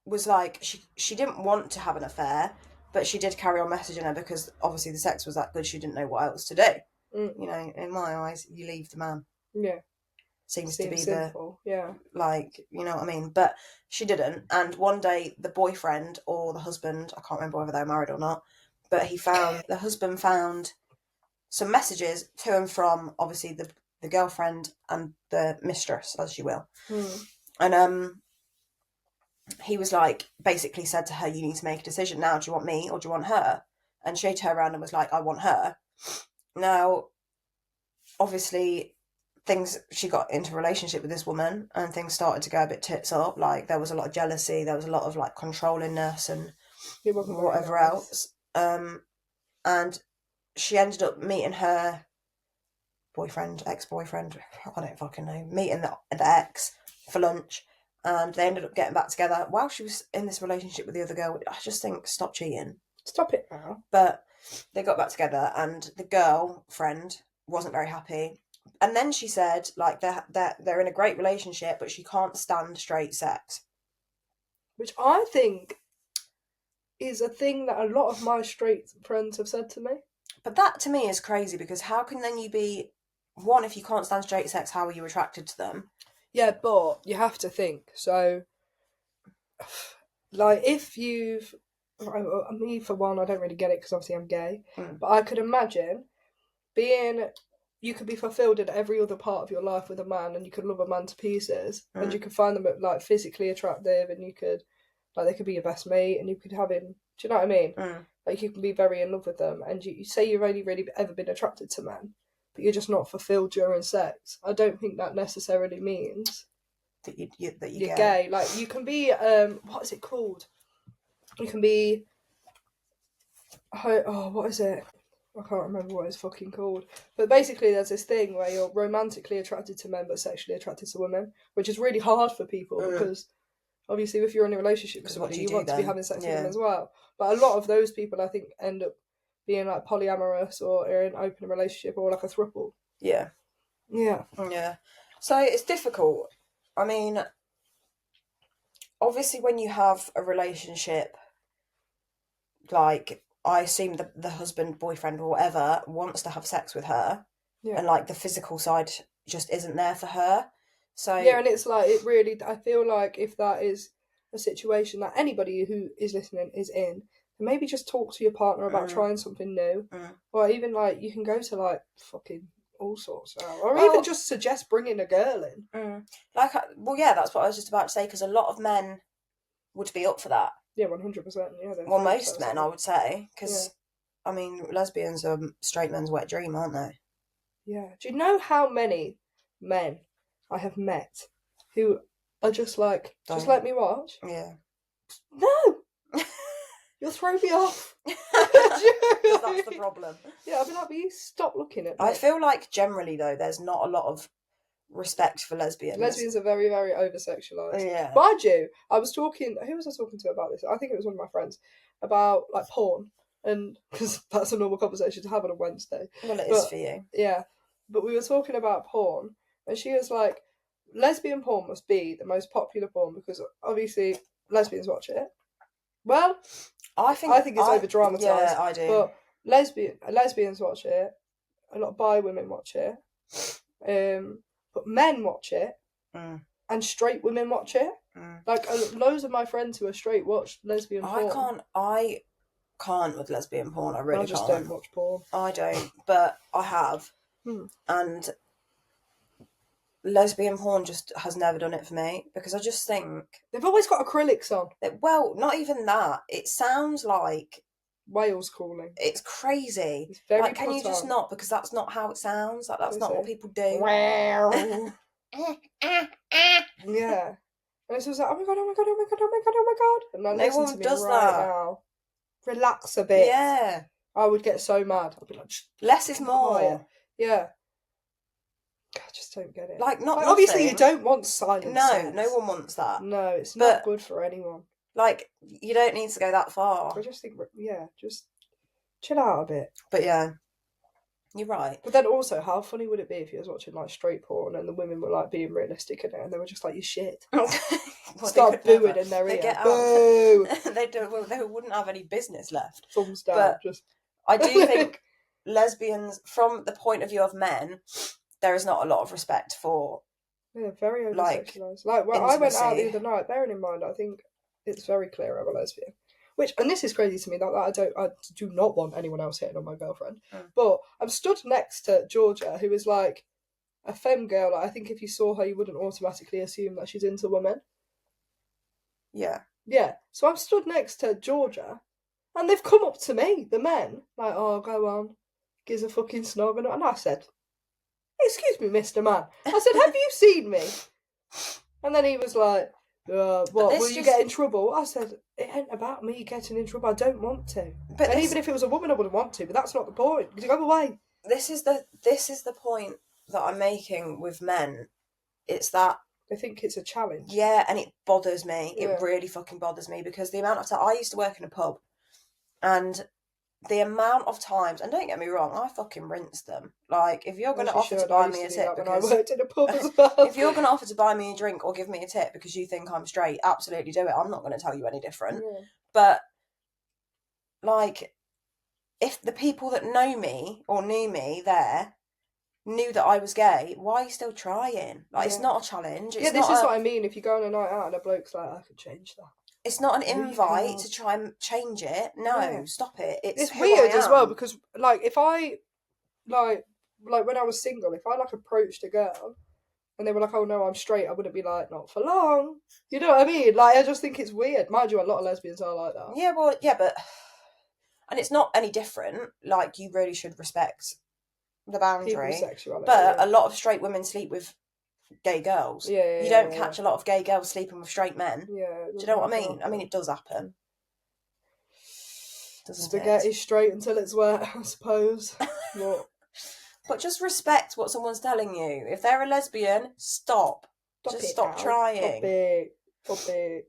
was like, she didn't want to have an affair, but she did carry on messaging her because obviously the sex was that good. She didn't know what else to do. You know, in my eyes, you leave the man. Yeah. Seems to be simple. like, you know what I mean? But she didn't. And one day the boyfriend or the husband, I can't remember whether they were married or not, but the husband found some messages to and from obviously the girlfriend and the mistress, as you will. And he was like, basically said to her, you need to make a decision now. Do you want me or do you want her? And she turned around and was like, I want her. Now, obviously, she got into a relationship with this woman and things started to go a bit tits up. Like, there was a lot of jealousy, there was a lot of like controllingness and whatever else. And she ended up meeting her ex-boyfriend, I don't fucking know, meeting the ex for lunch, and they ended up getting back together while she was in this relationship with the other girl. I just think, stop cheating. Stop it now. But they got back together and the girlfriend wasn't very happy. And then she said, like, they're in a great relationship, but she can't stand straight sex. Which I think is a thing that a lot of my straight friends have said to me. But that, to me, is crazy, because how can then you be... One, if you can't stand straight sex, how are you attracted to them? Yeah, but you have to think. So, like, if you've... Me, for one, I don't really get it because obviously I'm gay. But I could imagine you could be fulfilled in every other part of your life with a man, and you could love a man to pieces, and you could find them like physically attractive, and you could, like, they could be your best mate, and you could have him. Do you know what I mean? Like, you can be very in love with them, and you say you've only really ever been attracted to men, but you're just not fulfilled during sex. I don't think that necessarily means that you're gay. Like, you can be what is it called? You can be what is it? I can't remember what it's fucking called. But basically there's this thing where you're romantically attracted to men but sexually attracted to women, which is really hard for people because obviously if you're in a relationship with somebody, you want to be having sex with them as well. But a lot of those people, I think, end up being like polyamorous or in an open relationship or like a throuple. Yeah. So it's difficult. I mean, obviously when you have a relationship, like, I assume the husband, boyfriend, or whatever wants to have sex with her, and like the physical side just isn't there for her. So yeah, and it's like, it really, I feel like if that is a situation that anybody who is listening is in, then maybe just talk to your partner about trying something new, or even like you can go to like fucking all sorts now, or even just suggest bringing a girl in. Like, yeah, that's what I was just about to say, because a lot of men would be up for that. Yeah, 100%. Yeah, well, most men, I would say, because I mean, lesbians are straight men's wet dream, aren't they? Yeah. Do you know how many men I have met who are just like, just let me watch? Yeah. No! You'll throw me off. Because that's the problem. Yeah, I'll be like, will you stop looking at me? I feel like generally, though, there's not a lot of respect for lesbians. Lesbians are very, very over-sexualised. Yeah. Mind you, I was talking... Who was I talking to about this? I think it was one of my friends. About, like, porn. And... Because that's a normal conversation to have on a Wednesday. Well, it is for you. Yeah. But we were talking about porn. And she was like, lesbian porn must be the most popular porn because, obviously, lesbians watch it. Well, I think it's over-dramatised. Yeah, I do. But lesbians watch it. A lot of bi women watch it. But men watch it, and straight women watch it. Like, loads of my friends who are straight watch lesbian porn. I can't with lesbian porn. I really just can't. don't watch porn. I don't, but I have. And lesbian porn just has never done it for me, because I just think... They've always got acrylics on. Well, not even that. It sounds like... whales calling. It's crazy. It's very like, can you just not? Because that's not how it sounds. Like, that's not what people do. Wow. Yeah. And it's just like, oh my god, oh my god, oh my god, oh my god, oh my god. And like, no one does that. Now. Relax a bit. Yeah. I would get so mad. I'd be like, less is more. Quiet. Yeah. I just don't get it. Like, not obviously, you nothing. don't want silent No, sex. no one wants that. No, it's But- not good for anyone. Like, you don't need to go that far. I just think, just chill out a bit. But yeah, you're right. But then also, how funny would it be if you was watching like straight porn and the women were like being realistic in it and they were just like, you shit. Start booing in their ear. Get out. Boo! They wouldn't have any business left. Thumbs down. But just. I do think lesbians, from the point of view of men, there is not a lot of respect for. Yeah, very over-sexualised. Like, when I went out the other night, bearing in mind, I think it's very clear I'm a lesbian. And this is crazy to me, not that I do not want anyone else hitting on my girlfriend. But I'm stood next to Georgia, who is like a femme girl. Like, I think if you saw her, you wouldn't automatically assume that she's into women. Yeah. Yeah. So I'm stood next to Georgia, and they've come up to me, the men, like, oh, go on, gives a fucking snog. And I said, excuse me, Mr. Man. I said, have you seen me? And then he was like, what, will you get in trouble? I said, it ain't about me getting in trouble. I don't want to. And even if it was a woman, I wouldn't want to. But that's not the point. Because you go away. This is the point that I'm making with men. It's that they think it's a challenge. Yeah, and it bothers me. Yeah. It really fucking bothers me because the amount of time I used to work in a pub, and the amount of times, and don't get me wrong, I fucking rinse them. Like, if you're going to offer to buy me a tip because I worked in a pub as well. If you're going to offer to buy me a drink or give me a tip because you think I'm straight, absolutely do it. I'm not going to tell you any different. Yeah. But, like, if the people that know me or knew me there knew that I was gay, why are you still trying? Like, it's not a challenge. It's this is what I mean. If you go on a night out and a bloke's like, I could change that. It's not an invite to try and change it. No, stop it. It's weird as well because, like, if I, like when I was single, if I, like, approached a girl and they were like, oh, no, I'm straight, I wouldn't be like, not for long. You know what I mean? Like, I just think it's weird. Mind you, a lot of lesbians are like that. Yeah, well, yeah, but... And it's not any different. Like, you really should respect the boundary. People's sexuality, but a lot of straight women sleep with gay girls. Yeah, you don't catch a lot of gay girls sleeping with straight men. Yeah. Do you know what I mean? I mean, it does happen. Spaghetti straight until it's wet, I suppose. But just respect what someone's telling you. If they're a lesbian, stop. Just stop trying. Stop it.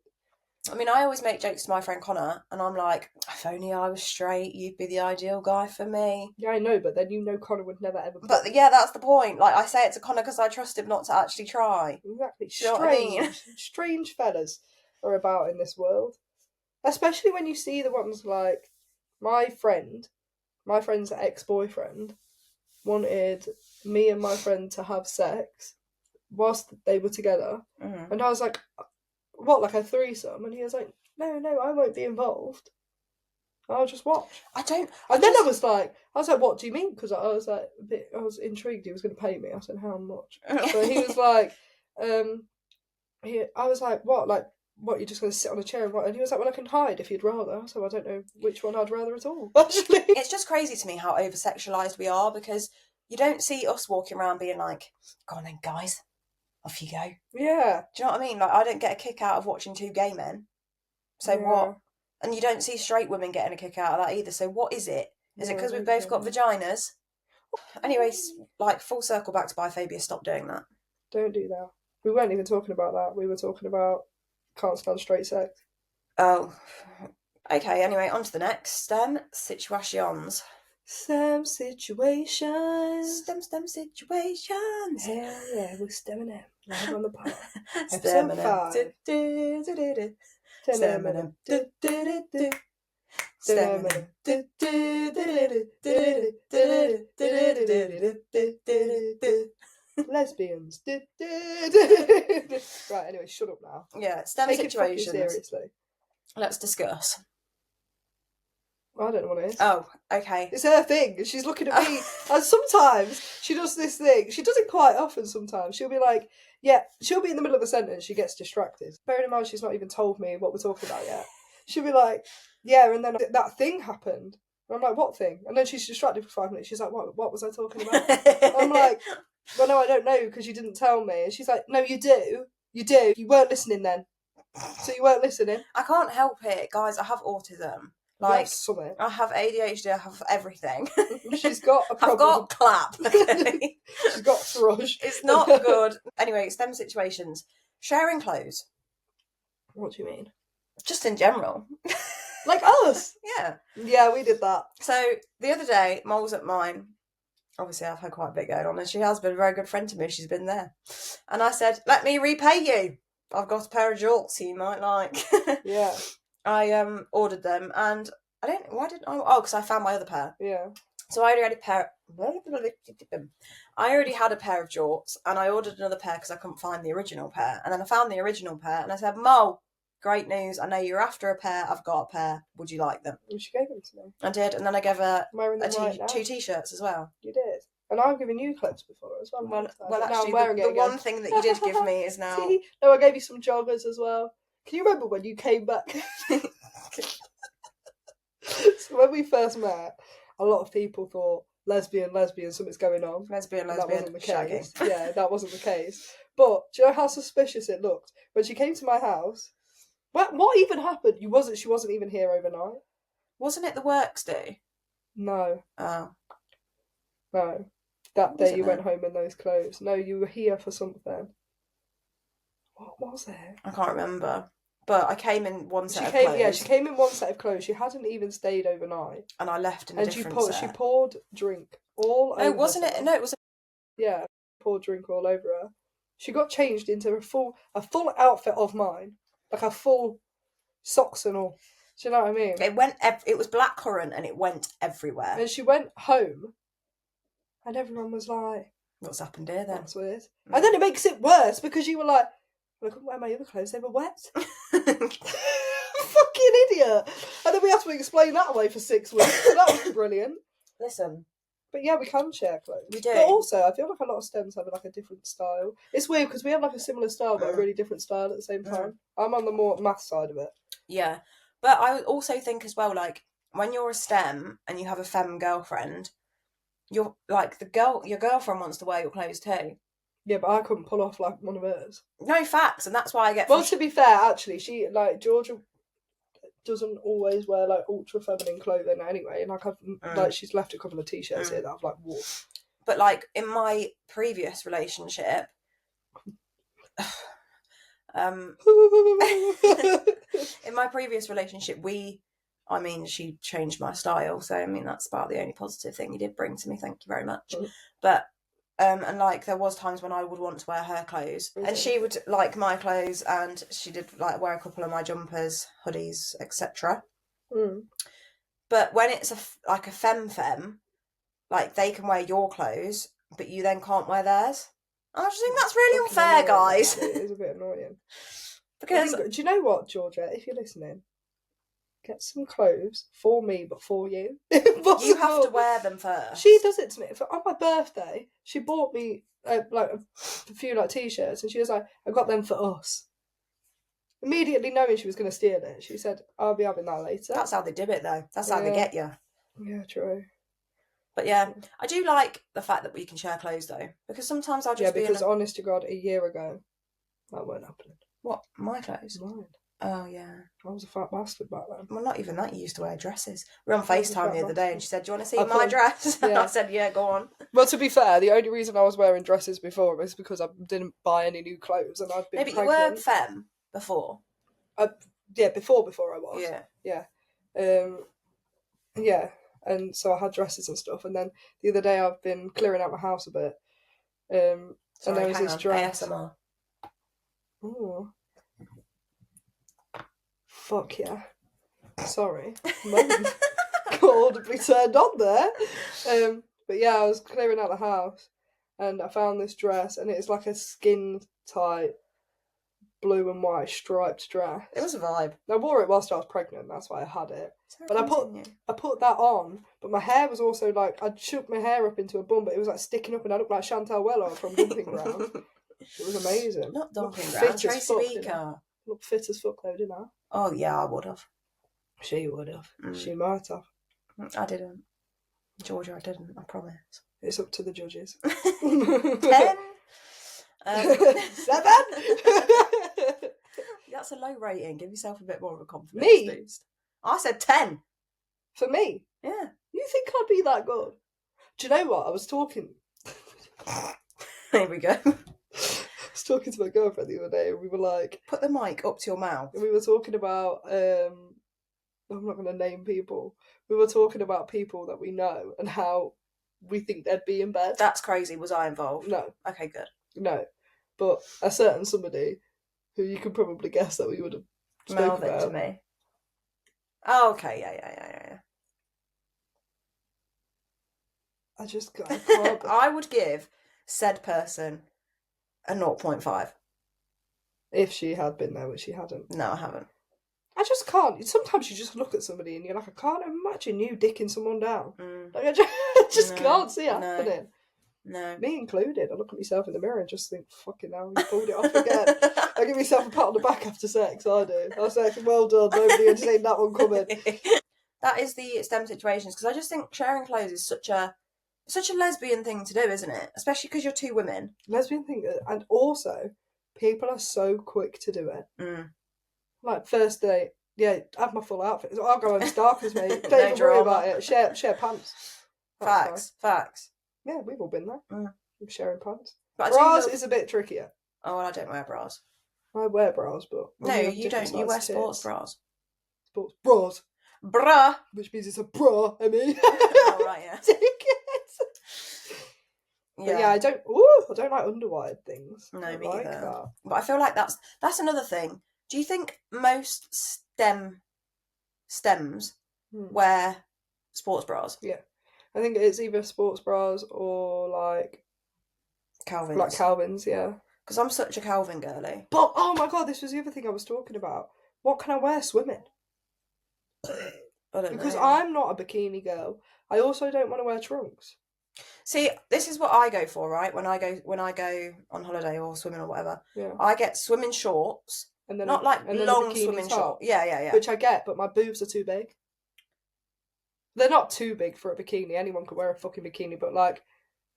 I mean, I always make jokes to my friend Connor, and I'm like, if only I was straight, you'd be the ideal guy for me. Yeah, I know, but then you know Connor would never ever... But yeah, that's the point. Like, I say it to Connor because I trust him not to actually try. Exactly. Do you know what I mean? Strange fellas are about in this world. Especially when you see the ones like... My friend's ex-boyfriend wanted me and my friend to have sex whilst they were together. Mm-hmm. And I was like... What, like a threesome? And he was like, no, I won't be involved. I'll just watch. And then I was like, what do you mean? Because I was like, I was intrigued. He was going to pay me. I said, how much? So he was like, I was like, what? Like, what? You're just going to sit on a chair and what? And he was like, well, I can hide if you'd rather. So I don't know which one I'd rather at all. Actually, it's just crazy to me how over sexualized we are because you don't see us walking around being like, go on then, guys. Off you go. Yeah. Do you know what I mean? Like, I don't get a kick out of watching two gay men. So what? And you don't see straight women getting a kick out of that either. So what is it? Is it because we've both got vaginas? Anyways, like, full circle back to biphobia. Stop doing that. Don't do that. We weren't even talking about that. We were talking about can't stand straight sex. Oh. Okay, anyway, on to the next. Situations. Some situations. Stem situations. Hell yeah, we're stemming them. Live on the pod. Stemming them. Lesbians. Right, anyway, shut up now. Yeah, STEM Take situations. It seriously. Let's discuss. I don't know what it is. Oh, okay. It's her thing. She's looking at me. And sometimes she does this thing. She does it quite often sometimes. She'll be like, yeah, she'll be in the middle of a sentence. She gets distracted. Bearing in mind she's not even told me what we're talking about yet. She'll be like, yeah, and then that thing happened. And I'm like, what thing? And then she's distracted for 5 minutes. She's like, what was I talking about? And I'm like, well, no, I don't know because you didn't tell me. And she's like, no, you do. You do. You weren't listening then. So you weren't listening. I can't help it, guys. I have autism. Like, something. I have ADHD, I have everything. She's got a problem. I've got clap, okay? She's got thrush. It's not good. Anyway, STEM situations. Sharing clothes. What do you mean? Just in general. Like us? Yeah. Yeah, we did that. So, the other day, Mol's at mine. Obviously, I've had quite a bit going on, and she has been a very good friend to me. She's been there. And I said, let me repay you. I've got a pair of jorts you might like. Yeah. I ordered them, and I don't... Why didn't I... Oh, because I found my other pair. Yeah. So I already had a pair... I already had a pair of jorts, and I ordered another pair because I couldn't find the original pair. And then I found the original pair, and I said, Mol, great news. I know you're after a pair. I've got a pair. Would you like them? And she gave them to me. I did, and then I gave her I'm wearing them right now. 2 t-shirts as well. You did. And I've given you clothes before as well. Well, actually, I'm wearing the one thing that you did give me is now... See? No, I gave you some joggers as well. Can you remember when you came back? So when we first met, a lot of people thought lesbian, something's going on. Lesbian, that wasn't the shagging. case. Yeah, that wasn't the case. But do you know how suspicious it looked when she came to my house? What even happened? She wasn't even here overnight. Wasn't it the works day? No. Oh. No. That day you went home in those clothes. No, you were here for something. What was it? I can't remember. But I came in one set of clothes. Yeah, she came in one set of clothes. She hadn't even stayed overnight. And I left in a different set. She poured drink all over No, wasn't it? No, it was... Yeah, poured drink all over her. She got changed into a full outfit of mine. Like a full socks and all. Do you know what I mean? It was blackcurrant and it went everywhere. And she went home and everyone was like... What's happened here then? That's weird. And then it makes it worse because you were like, well, I couldn't wear my other clothes, they were wet. Fucking idiot. And then we had to explain that away for 6 weeks. So that was brilliant. Listen. But yeah, we can share clothes. We do. But also, I feel like a lot of stems have like a different style. It's weird because we have like a similar style but a really different style at the same time. I'm on the more math side of it. Yeah. But I also think as well, like, when you're a STEM and you have a femme girlfriend, you're like your girlfriend wants to wear your clothes too. Yeah, but I couldn't pull off like one of hers. No, facts, and that's why I get... Well, to be fair, actually, she, like, Georgia doesn't always wear, like, ultra feminine clothing anyway, and, like, she's left a couple of t-shirts here that I've, like, worn. But, like, in my previous relationship... in my previous relationship, she changed my style, so, I mean, that's about the only positive thing you did bring to me, thank you very much. But... and like there was times when I would want to wear her clothes, and she would like my clothes, and she did like wear a couple of my jumpers, hoodies, etc. But when it's a femme, like they can wear your clothes, but you then can't wear theirs. I just think that's really unfair, guys. It is a bit annoying. Because do you know what, Georgia? If you're listening, get some clothes for me, but for you. You have to wear them first. She does it to me. On my birthday, she bought me like a few like t-shirts, and she was like, "I got them for us." Immediately knowing she was going to steal it, she said, "I'll be having that later." That's how they do it, though. That's how they get you. Yeah, true. But yeah, I do like the fact that we can share clothes, though, because sometimes I'll just because honest to God, a year ago, that weren't happening. What? My clothes? Mine. Oh, yeah. I was a fat bastard back then. Well, not even that. You used to wear dresses. We were on FaceTime the other day and she said, do you want to see my dress? And I said, yeah, go on. Well, to be fair, the only reason I was wearing dresses before was because I didn't buy any new clothes and I'd been pregnant. You were femme before? Before I was. Yeah. Yeah. And so I had dresses and stuff. And then the other day I've been clearing out my house a bit. And there was this dress. ASMR. Ooh. Fuck yeah. Sorry. Got audibly turned on there. But yeah, I was clearing out the house and I found this dress and it's like a skin tight blue and white striped dress. It was a vibe. I wore it whilst I was pregnant, that's why I had it. But I put that on, but my hair was also like, I'd shook my hair up into a bun, but it was like sticking up and I looked like Chantal Weller from Dumping Ground. It was amazing. Not Dumping Ground, Tracy Beaker. Looked fit as fuck though, didn't I? Oh yeah, I would have. She would have. She might have. I didn't. Georgia, I didn't, I promise. It's up to the judges. 10? 7? That's a low rating. Give yourself a bit more of a confidence boost. I said 10. For me? Yeah. You think I'd be that good? Do you know what? I was talking... Here we go. I was talking to my girlfriend the other day and we were like... Put the mic up to your mouth. We were talking about... I'm not going to name people. We were talking about people that we know and how we think they'd be in bed. That's crazy. Was I involved? No. Okay, good. No. But a certain somebody who you could probably guess that we would have spoken Melvin about. to me. Oh, okay. Yeah. I can't. I would give said person a 0.5. If she had been there, which she hadn't. No, I haven't. I just can't. Sometimes you just look at somebody and you're like, I can't imagine you dicking someone down. Mm. Like, I just can't see it happening. No. Me included. I look at myself in the mirror and just think, fucking hell, you pulled it off again. I give myself a pat on the back after sex, I do. I say, well done, nobody had seen that one coming. That is the STEM situations, because I just think sharing clothes is such a lesbian thing to do, isn't it? Especially because you're two women. Lesbian thing, and also, people are so quick to do it. Mm. Like, first date, yeah, have my full outfit. I'll go home starkers, mate. Don't even worry about it. Share pants. Facts. Yeah, we've all been there. Mm. I'm sharing pants. But bras is a bit trickier. Oh, well, I don't wear bras. I wear bras, but... No, you don't. You wear sports bras. Sports bras. Bruh! Which means it's a bra, I mean. Oh, right, yeah. Take it. But yeah, I don't like underwired things. No, I me like either. that. But I feel like that's another thing. Do you think most stems wear sports bras? Yeah. I think it's either sports bras or like Calvins. Like Calvins, yeah. Because I'm such a Calvin girly. But oh my god, this was the other thing I was talking about. What can I wear swimming? I don't know. Because I'm not a bikini girl. I also don't want to wear trunks. See, this is what I go for, right? When I go on holiday or swimming or whatever, I get swimming shorts, and then not long swimming shorts. Yeah. Which I get, but my boobs are too big. They're not too big for a bikini. Anyone could wear a fucking bikini, but like,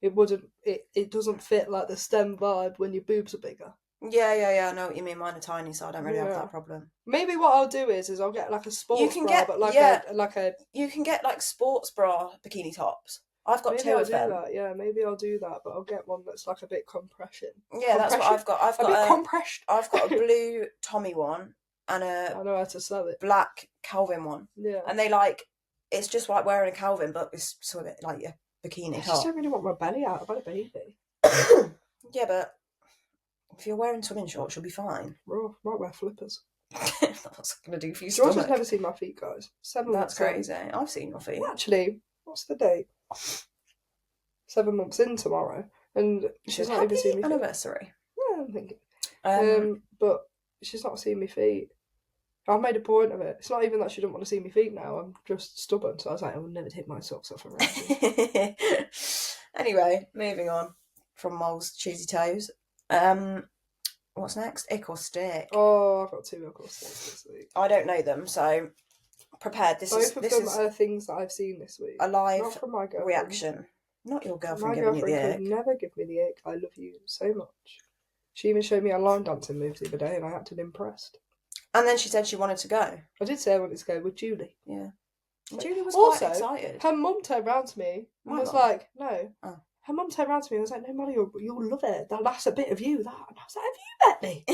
it doesn't fit like the STEM vibe when your boobs are bigger. Yeah. I know what you mean. Mine are tiny, so I don't really have that problem. Maybe what I'll do is I'll get like a sports bra, but you can get like sports bra bikini tops. I've got two of them. Yeah, maybe I'll do that, but I'll get one that's like a bit compression. Yeah, that's what I've got. I've got compressed. I've got a blue Tommy one and I know how to sew it. Black Calvin one. Yeah, and they it's just like wearing a Calvin, but it's sort of like your bikini top. I just don't really want my belly out. I've had a baby. Yeah, but if you're wearing swimming shorts, you'll be fine. Well, I might wear flippers. That's what it's going to do for you. George has never seen my feet, guys. 7 months. That's crazy. I've seen your feet. Actually, what's the date? 7 months in tomorrow, and she's not even seen me. Anniversary. Yeah, I'm thinking. But she's not seen me feet. I've made a point of it. It's not even that she doesn't want to see me feet now. I'm just stubborn. So I was like, I will never take my socks off around. Anyway, moving on from Mol's cheesy toes. What's next? Ick or stick? Oh, I've got 2 ick or sticks this week. I don't know them, so prepared. Both of them are things that I've seen this week. A live not from my girlfriend. Reaction. Not your girlfriend my giving you the girlfriend ick. could never give me the ick. I love you so much. She even showed me a line dancing move the other day and I acted impressed. And then she said she wanted to go. I did say I wanted to go with Julie. Yeah. And Julie was also, quite excited. Her mum turned round to me and was like, no. Oh. Her mum turned round to me and was like, no, Molly, you'll love it. That's a bit of you, that. And I was like, have you met me?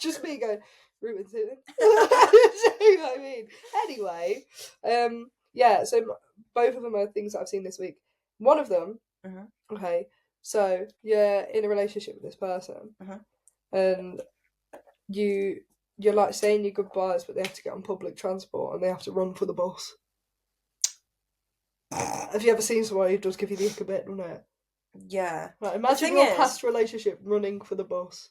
Just me going, rooting to it. You know what I mean? Anyway, yeah, so both of them are things that I've seen this week. One of them, okay, so you're in a relationship with this person and you're like saying your goodbyes, but they have to get on public transport and they have to run for the bus. Have you ever seen someone who does give you the ick a bit, doesn't it? Yeah. Like, imagine your past relationship running for the bus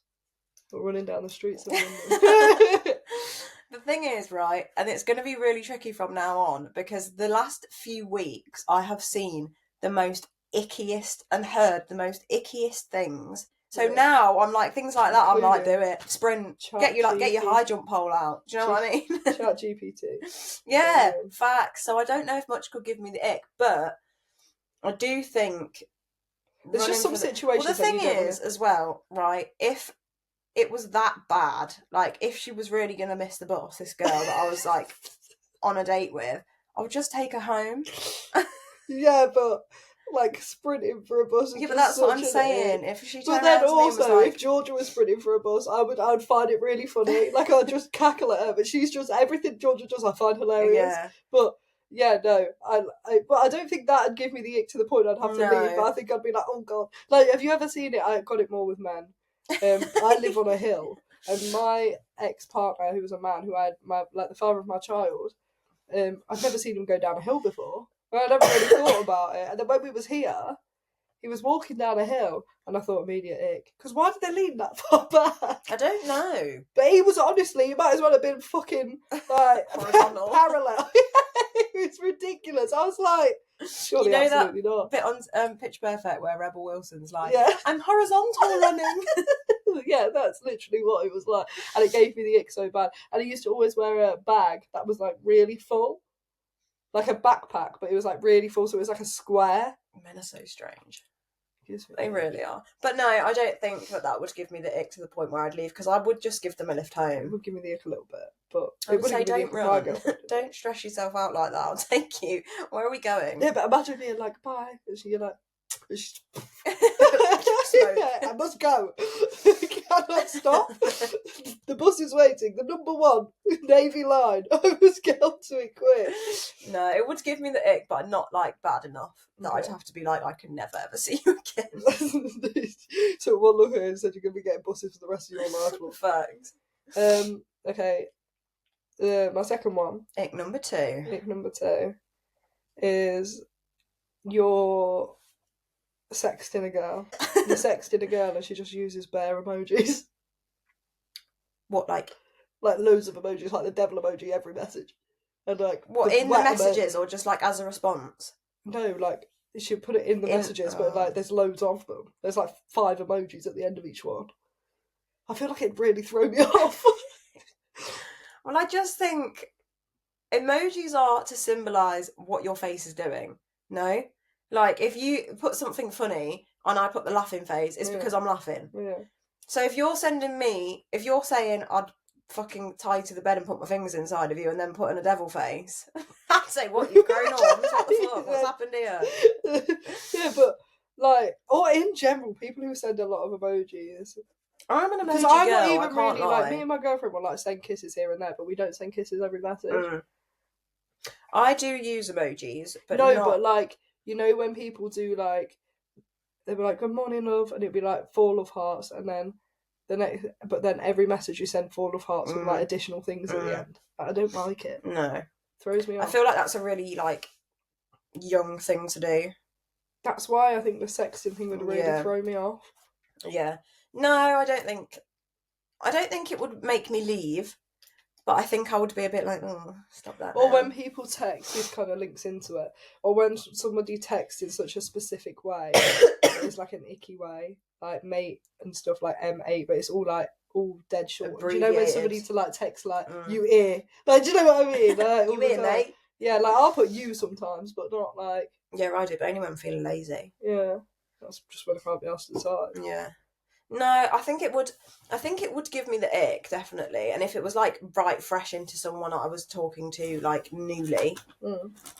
or running down the streets of London. The thing is, right, and it's going to be really tricky from now on because the last few weeks I have seen the most ickiest and heard the most ickiest things. So now I'm like, things like that, I'm like, do it. Sprint. Get your high jump pole out. Do you know what I mean? Chat GPT. Yeah, facts. So I don't know if much could give me the ick, but I do think there's just some situations. Well, the thing is, as well, right, if it was that bad, like if she was really going to miss the bus, this girl that I was like on a date with, I'll just take her home. Yeah, but like sprinting for a bus is Yeah, but just that's what such I'm an saying. ick. If she But turned then around to me and was also, like, if Georgia was sprinting for a bus, I would find it really funny. Like, I'd just cackle at her, but she's just, everything Georgia does I find hilarious. yeah, But yeah, no, but I don't think that'd give me the ick to the point I'd have to No. leave. But I think I'd be like, oh god. Like, have you ever seen it? I got it more with men. I live on a hill, and my ex-partner, who was a man, who I had the father of my child, I'd never seen him go down a hill before. I never really thought about it. And then when we was here, he was walking down a hill, and I thought immediate ick. Because why did they lean that far back? I don't know. But he was honestly, he might as well have been fucking like Horizontal. parallel. It's ridiculous. I was like, surely You know absolutely that not. bit on Pitch Perfect where Rebel Wilson's like, Yeah. I'm horizontal running. Yeah, that's literally what it was like. And it gave me the ick so bad. And he used to always wear a bag that was like really full. Like a backpack, but it was like really full, so it was like a square. Men are so strange. They really are. But no, I don't think that would give me the ick to the point where I'd leave, because I would just give them a lift It home. would give me the ick a little bit, but I it would wouldn't say give me don't the ick with my run. girlfriend. Don't stress yourself out like that. I'll take you. Where are we going? Yeah, but imagine being like, bye. And you're like, yeah, I must go. Cannot stop. The bus is waiting. The number 1 Navy line. I must get onto it quick. No, it would give me the ick, but not like bad enough that I'd have to be like, I could never ever see you again. So one look at her and said you're going to be getting buses for the rest of your life. Facts. Okay. My second one. Ick number 2. Ick number 2 is you're sexting a girl. You're sexting a girl and she just uses bear emojis. What, like loads of emojis, like the devil emoji every message. And like what, in the messages or just like as a response? No, like she'll put it in the messages, but like there's loads of them. There's like 5 emojis at the end of each one. I feel like it'd really throw me off. Well, I just think emojis are to symbolise what your face is doing. No? Like, if you put something funny and I put the laughing face, it's because I'm laughing. Yeah. So if you're saying I'd fucking tie you to the bed and put my fingers inside of you and then put in a devil face, I'd say, what, you've grown arms? What the fuck? What's happened here? Yeah, but like, or in general, people who send a lot of emojis. I'm an emoji Because I'm girl, not even I can't really lie. like, me and my girlfriend will like send kisses here and there, but we don't send kisses every message. I do use emojis, but but like, you know when people do like, they'll be like, good morning love, and it'll be like 4 love hearts, and then but then every message you send 4 love hearts with like additional things at the end. I don't like it. No. Throws me off. I feel like that's a really like young thing to do. That's why I think the sexting thing would really throw me off. Yeah. No, I don't think it would make me leave, but I think I would be a bit like, oh, stop that. Or now. when people text, this kind of links into it. Or when somebody texts in such a specific way, it's like an icky way, like mate and stuff, like M8, but it's all like all dead short. Do you know when somebody to like text like you ear? Like, do you know what I mean? Like, you ear, mate? Yeah, like I'll put you sometimes, but not like. Yeah, I do, but only when I'm feeling lazy. Yeah, that's just when I can't be asked to decide. Yeah. No, I think it would give me the ick, definitely. And if it was like right fresh into someone I was talking to like newly,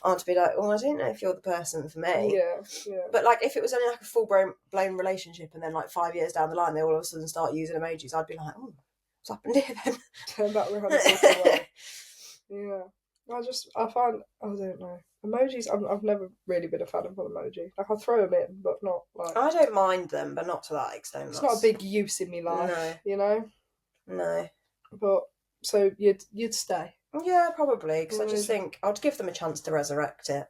I'd be like, oh, I don't know if you're the person for me. Yeah. But like if it was only like a full blown relationship and then like 5 years down the line they all of a sudden start using emojis, I'd be like, oh, what's happened here then? Turn back around. Yeah. I don't know. Emojis, I've never really been a fan of an emoji. Like, I'll throw them in, but not like. I don't mind them, but not to that extent. It's not a big use in my life, you know? No. But, so you'd stay? Yeah, probably, because I just think I'd give them a chance to resurrect it.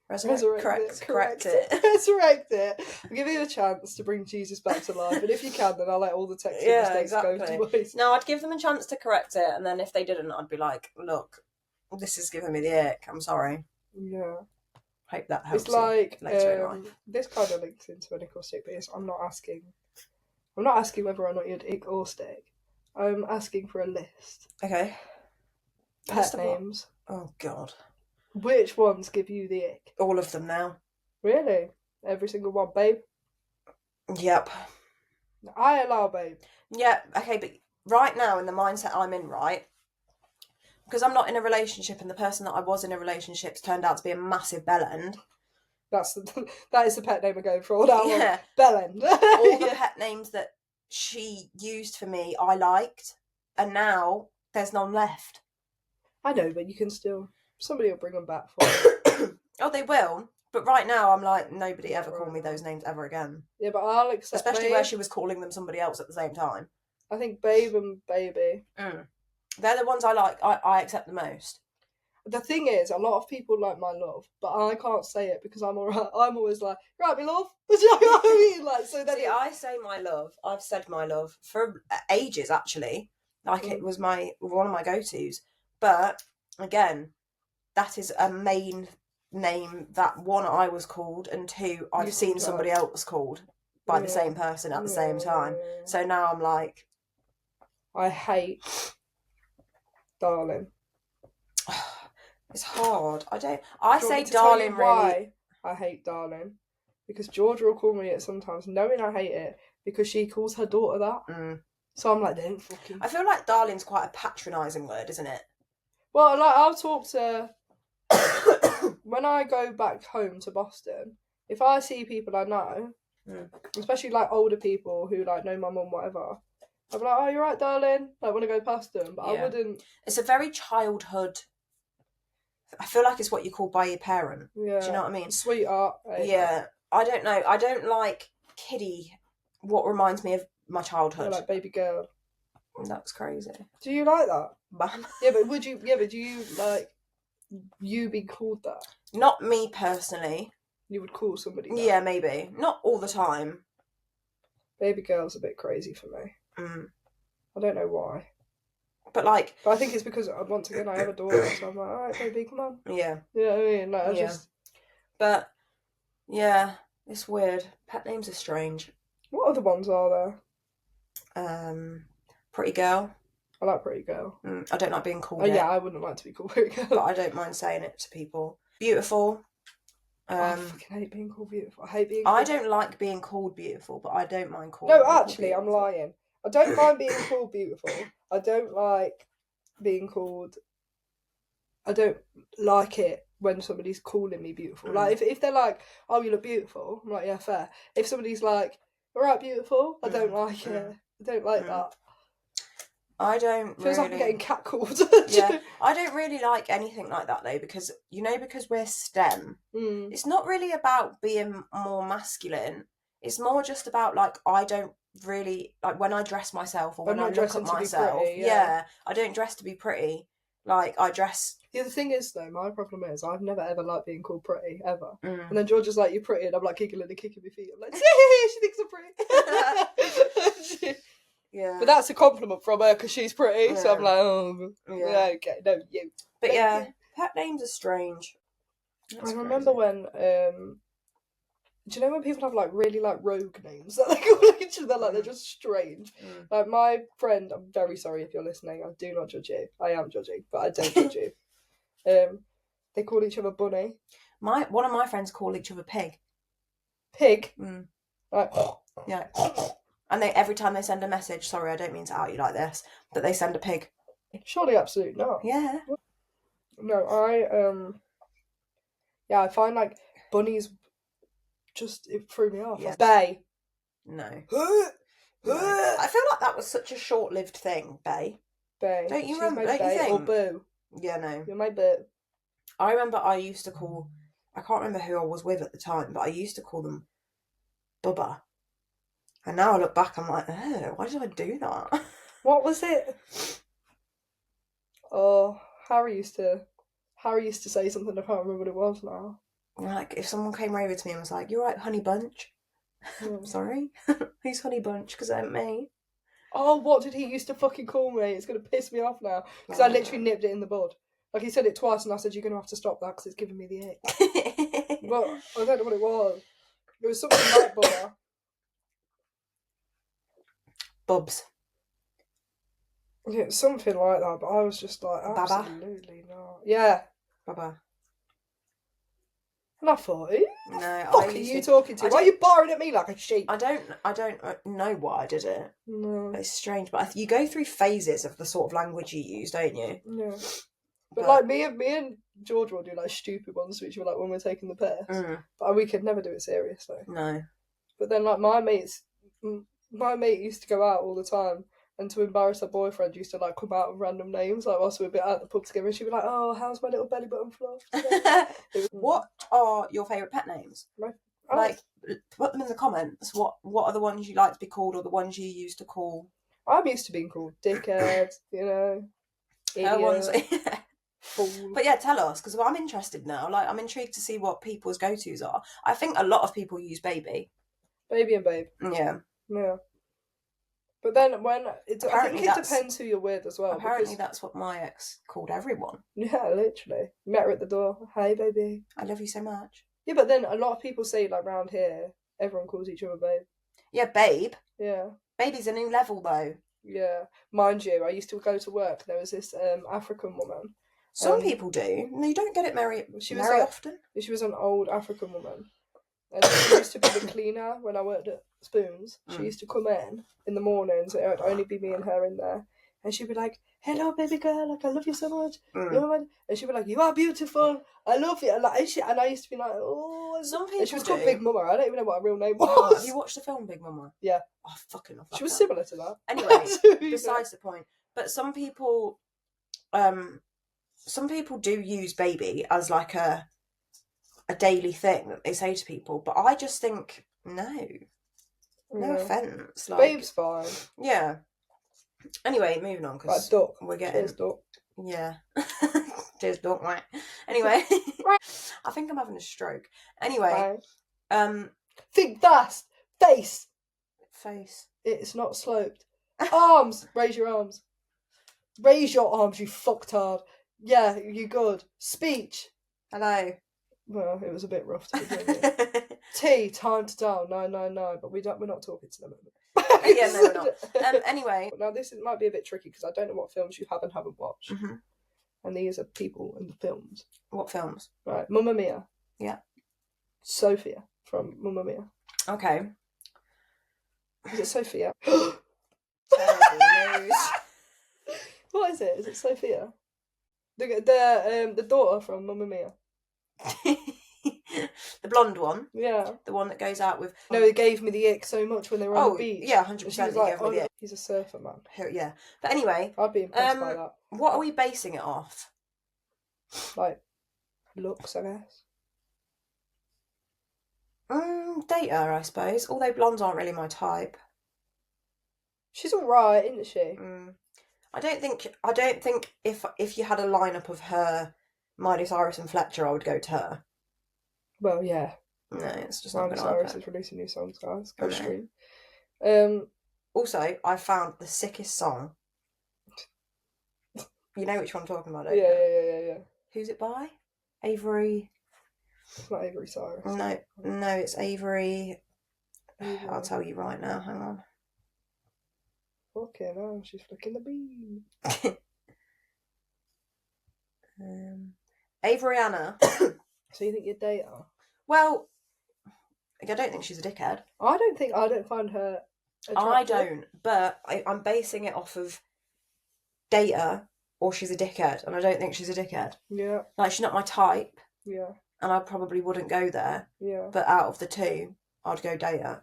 Correct it. Resurrect it. I'll give you a chance to bring Jesus back to life, and if you can, then I'll let all the text mistakes go to waste. No, I'd give them a chance to correct it, and then if they didn't, I'd be like, look, this is giving me the ick. I'm sorry. Yeah. Hope that helps. It's like later in life. This kind of links into an ick or stick, but I'm not asking whether or not you'd ick or stick. I'm asking for a list. Okay. Pet names. Oh God. Which ones give you the ick? All of them now. Really? Every single one, babe? Yep. I allow babe. Yeah, okay, but right now in the mindset I'm in, right, because I'm not in a relationship and the person that I was in a relationship turned out to be a massive bellend. That is the pet name I'm going for all that one. Bellend. All the pet names that she used for me, I liked, and now there's none left. I know, but you can still... Somebody will bring them back for you. Oh, they will. But right now, I'm like, nobody ever call me those names ever again. Yeah, but I'll accept... Especially Babe. where she was calling them somebody else at the same time. I think Babe and Baby. They're the ones I like. I accept the most. The thing is, a lot of people like my love, but I can't say it because I'm alright. I'm always like, right, me love. Do you know what I mean? Like, so then see, I say my love. I've said my love for ages, actually. Like, it was one of my go-tos. But, again, that is a main name that, one, I was called, and two, I've seen somebody else called by the same person at the same time. So now I'm like... I hate darling. It's hard. I say darling really. I hate darling. Because Georgia will call me it sometimes, knowing I hate it, because she calls her daughter that. So I'm like, don't fucking... I feel like darling's quite a patronising word, isn't it? Well, like, I'll talk to... when I go back home to Boston, if I see people I know, especially, like, older people who, like, know my mum, whatever, I'll be like, oh, you're right, darling. I want to go past them, but I wouldn't... It's a very childhood... I feel like it's what you call by your parent. Yeah. Do you know what I mean? Sweetheart. Yeah. I don't know. I don't like kiddie, what reminds me of my childhood. Like baby girl. That's crazy. Do you like that? Bam. Yeah, but do you like you be called that? Not me personally. You would call somebody that? Yeah, maybe. Not all the time. Baby girl's a bit crazy for me. I don't know why. But like... But I think it's because, once again, I have a daughter, so I'm like, alright, baby, come on. Yeah. You know what I mean? Like, just... But, yeah, it's weird. Pet names are strange. What other ones are there? Pretty girl. I like pretty girl. I don't like being called yeah, I wouldn't like to be called pretty girl. But I don't mind saying it to people. Beautiful. I fucking hate being called beautiful. I hate being called... I don't like being called beautiful, but I don't mind calling No, actually, I'm lying. I don't mind being called beautiful. I don't like being called... I don't like it when somebody's calling me beautiful. Like, if they're like, oh, you look beautiful, I'm like, yeah, fair. If somebody's like, all right, beautiful, I don't like it. I don't like that. I don't Feels really... like I'm getting catcalled. Yeah, I don't really like anything like that, though, because, because we're STEM, it's not really about being more masculine. It's more just about, like, I don't really... Like, when I dress myself or when I look at myself... Pretty, I don't dress to be pretty. Like, I dress... Yeah, the thing is, though, my problem is I've never ever liked being called pretty, ever. And then George is like, you're pretty, and I'm like giggling and kicking my feet. I'm like, she thinks I'm pretty. Yeah. But that's a compliment from her because she's pretty, so I'm like, oh, okay, no, you. But yeah, pet names are strange. I remember when, do you know when people have like really like rogue names that they call each other, like they're just strange? Like my friend, I'm very sorry if you're listening, I do not judge you. I am judging, but I don't judge you. They call each other Bunny. One of my friends call each other Pig. Pig? Like, yeah. And every time they send a message, sorry, I don't mean to out you like this, but they send a pig. Surely absolutely not. Yeah. No, I find like bunnies it threw me off. Yeah. Bay. No. I feel like that was such a short-lived thing, Bay. Bay. Don't you remember? Don't you think? Or Boo. Yeah, no. You're my Boo. I remember I used to call... I can't remember who I was with at the time, but I used to call them Bubba. And now I look back, I'm like, oh, why did I do that? What was it? Oh, Harry used to say something, I can't remember what it was now. Like, if someone came over to me and was like, you're right, Honey Bunch. Sorry? Who's Honey Bunch? Because it ain't me. Oh, what did he used to fucking call me? It's going to piss me off now. Because I literally nipped it in the bud. Like, he said it twice and I said, you're going to have to stop that because it's giving me the ick. But I don't know what it was. It was something like Bubba. Bubs. Yeah, something like that, but I was just like, absolutely not. Yeah. Baba. And I thought, who no, the fuck are you talking to? Why are you barring at me like a sheep? I don't know why I did it. No. It's strange, but you go through phases of the sort of language you use, don't you? Yeah. But like me and George will do like stupid ones, which were like when we're taking the piss. But we could never do it seriously. No. But then like my mate used to go out all the time, and to embarrass her boyfriend used to like come out with random names, like whilst we were at the pub together, and she'd be like, "Oh, how's my little belly button fluff?" What are your favourite pet names? Like, put them in the comments. What are the ones you like to be called, or the ones you used to call? I'm used to being called dickhead, you know, idiot, fool. But yeah, tell us, because I'm interested now. Like, I'm intrigued to see what people's go-tos are. I think a lot of people use baby. Baby and babe. Yeah. Yeah. But then I think it depends who you're with as well. Apparently that's what my ex called everyone. Yeah, literally. Met her at the door. Hey, baby. I love you so much. Yeah, but then a lot of people say, like, round here, everyone calls each other babe. Yeah, babe. Yeah. Baby's a new level, though. Yeah. Mind you, I used to go to work. There was this African woman. Some people do. No, you don't get it very often. She was an old African woman. And she used to be the cleaner when I worked at Spoons. She used to come in the mornings. It would only be me and her in there. And she'd be like, "Hello, baby girl. Like, I love you so much." You know what? And she'd be like, "You are beautiful. I love you." And I used to be like, "Oh." Some people and she was called Big Mama. I don't even know what her real name was. Have you watched the film Big Mama? Yeah. Oh, fucking love that. She was similar to that. Anyway, besides the point. But some people do use baby as like a daily thing that they say to people, but I just think no offense, like, babe's fine. Yeah. Anyway, moving on, because we're getting duck. Yeah. Cheers, duck. Right. Anyway, I think I'm having a stroke. Anyway, think fast. Face. It's not sloped. Arms. Raise your arms. Raise your arms, you fucktard. Yeah, you good. Speech. Hello. Well, it was a bit rough to begin with. T, time to dial 999, but we're not talking to them. Yeah, no, we're not. Anyway. Now, this might be a bit tricky because I don't know what films you haven't watched. Mm-hmm. And these are people in the films. What films? Right, Mamma Mia. Yeah. Sophia from Mamma Mia. Okay. Is it Sophia? Terrible news. What is it? Is it Sophia? The daughter from Mamma Mia. The blonde one? Yeah. The one that goes out with... No, it gave me the ick so much when they were on the beach. Yeah, 100% like, gave me the ick. He's a surfer, man. Yeah. But anyway... I'd be impressed by that. What are we basing it off? Like, looks, I guess. Data, I suppose. Although blondes aren't really my type. She's alright, isn't she? I don't think if you had a lineup of her, Miley Cyrus and Fletcher, I would go to her. Well, yeah. No, it's just Miley not going to Cyrus is releasing new songs, guys. Go stream. Also, I found the sickest song. You know which one I'm talking about, don't you? Yeah. Who's it by? Avery. It's not Avery Cyrus. No, it's Avery. I'll tell you right now. Hang on. Okay, now she's flicking the bean. Avery Anna. So you think you'd date her? Well, I don't think she's a dickhead. I don't find her attractive. I don't, but I'm basing it off of data or she's a dickhead, and I don't think she's a dickhead. Yeah. Like, she's not my type. Yeah. And I probably wouldn't go there. Yeah. But out of the two, I'd go data.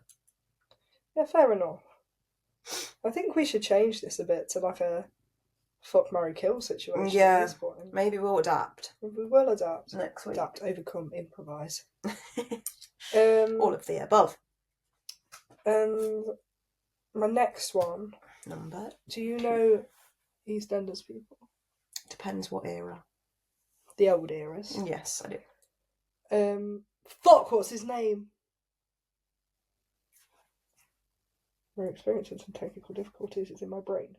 Yeah, fair enough. I think we should change this a bit to like a fuck, marry, kill situation at this point. Maybe we'll adapt. We will adapt. Next week. Adapt, overcome, improvise. All of the above. And my next one. Number. Do you know EastEnders people? Depends what era. The old eras. Yes, I do. Fuck, what's his name? We're experiencing some technical difficulties. It's in my brain.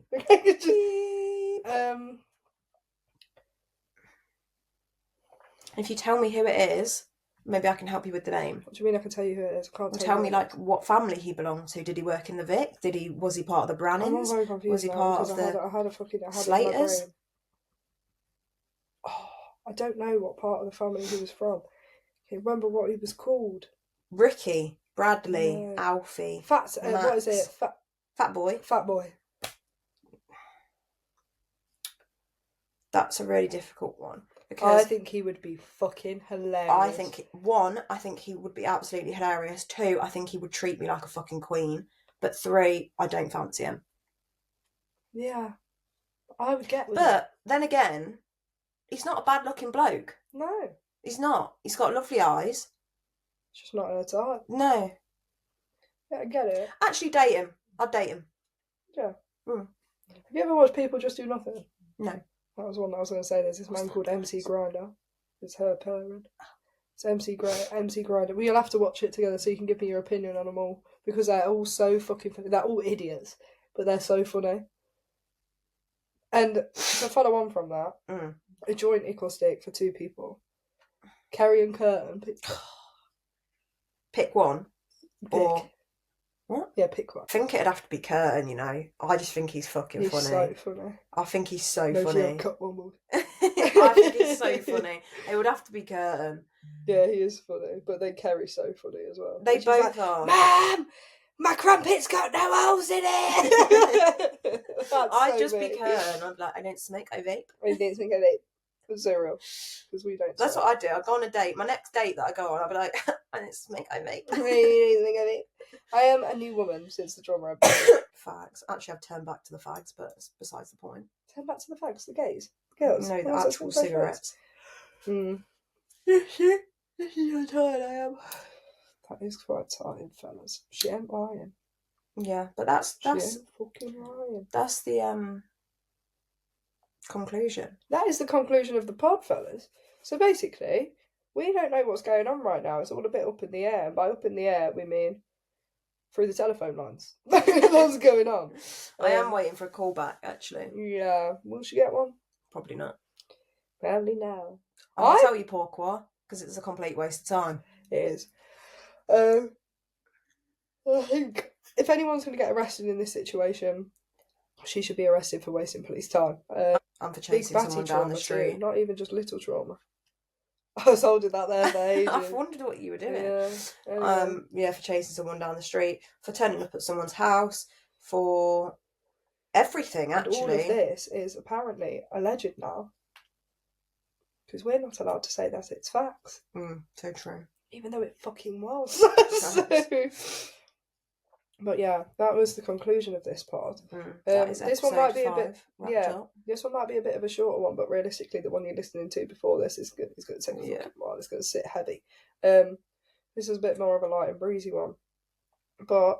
If you tell me who it is, maybe I can help you with the name. What do you mean I can tell you who it is? I can't tell me like what family he belonged to. Did he work in the Vic? Was he part of the Brannings? I'm very confused. Was he part of the I had Slaters? I don't know what part of the family he was from. I can't remember what he was called. Ricky, Bradley, Alfie, Max. What is it? Fat Boy. Fat Boy. That's a really difficult one. Because I think he would be fucking hilarious. I think he would be absolutely hilarious. 2, I think he would treat me like a fucking queen. But 3, I don't fancy him. Yeah. I would get with But then again, he's not a bad looking bloke. No. He's not. He's got lovely eyes. It's just not her type. No. Yeah, I get it. Actually, date him. I'd date him. Yeah. Mm. Have you ever watched People Just Do Nothing? No. That was one that I was going to say. There's this man called MC Grinder. It's her parent. It's MC Grinder. Well, you'll have to watch it together so you can give me your opinion on them all. Because they're all so fucking funny. They're all idiots. But they're so funny. And to follow on from that, a joint equal stick for 2 people. Kerry and Curtin. Pick one. Or what? Yeah, pick one. I think it'd have to be Curtin, you know. I just think he's fucking funny. He's so funny. I think he's so No, funny. cut one more. I think he's so funny. It would have to be Curtin. Yeah, he is funny. But then Kerry's so funny as well. They both are. Mum! My crumpet's got no holes in it! I'd just be Curtin. I'd be like, I don't smoke, I vape. I don't smoke, I vape. 0. Because we don't That's smoke. what I do. I go on a date. My next date that I go on, I'll be like, I don't smoke, I vape. I don't smoke, I vape. I am a new woman since the drummer. Fags. Actually, I've turned back to the fags, but it's besides the point. Turn back to the fags, the gays. Girls. No, the actual cigarettes. This is how tired I am. That is quite tired, fellas. She ain't lying. Yeah, but that's She ain't fucking lying. That's the conclusion. That is the conclusion of the pod, fellas. So basically, we don't know what's going on right now. It's all a bit up in the air. And by up in the air, we mean through the telephone lines. What's going on? I am waiting for a call back, actually. Yeah. Will she get one? Probably not. Probably now. I'll tell you pourquoi, because it's a complete waste of time. It is. I think if anyone's going to get arrested in this situation, she should be arrested for wasting police time. And for chasing someone down the street. Too, not even just little trauma. I was holding that there for ages. I've wondered what you were doing. Yeah. Anyway. Yeah, for chasing someone down the street, for turning up at someone's house, for everything, actually. And all of this is apparently alleged now. Because we're not allowed to say that it's facts. So true. Even though it fucking was. So, but yeah, that was the conclusion of this pod. This one might be a bit, this one might be a bit of a shorter one, but realistically, the one you're listening to before this is going to take a fucking while. It's going to sit heavy. This is a bit more of a light and breezy one, but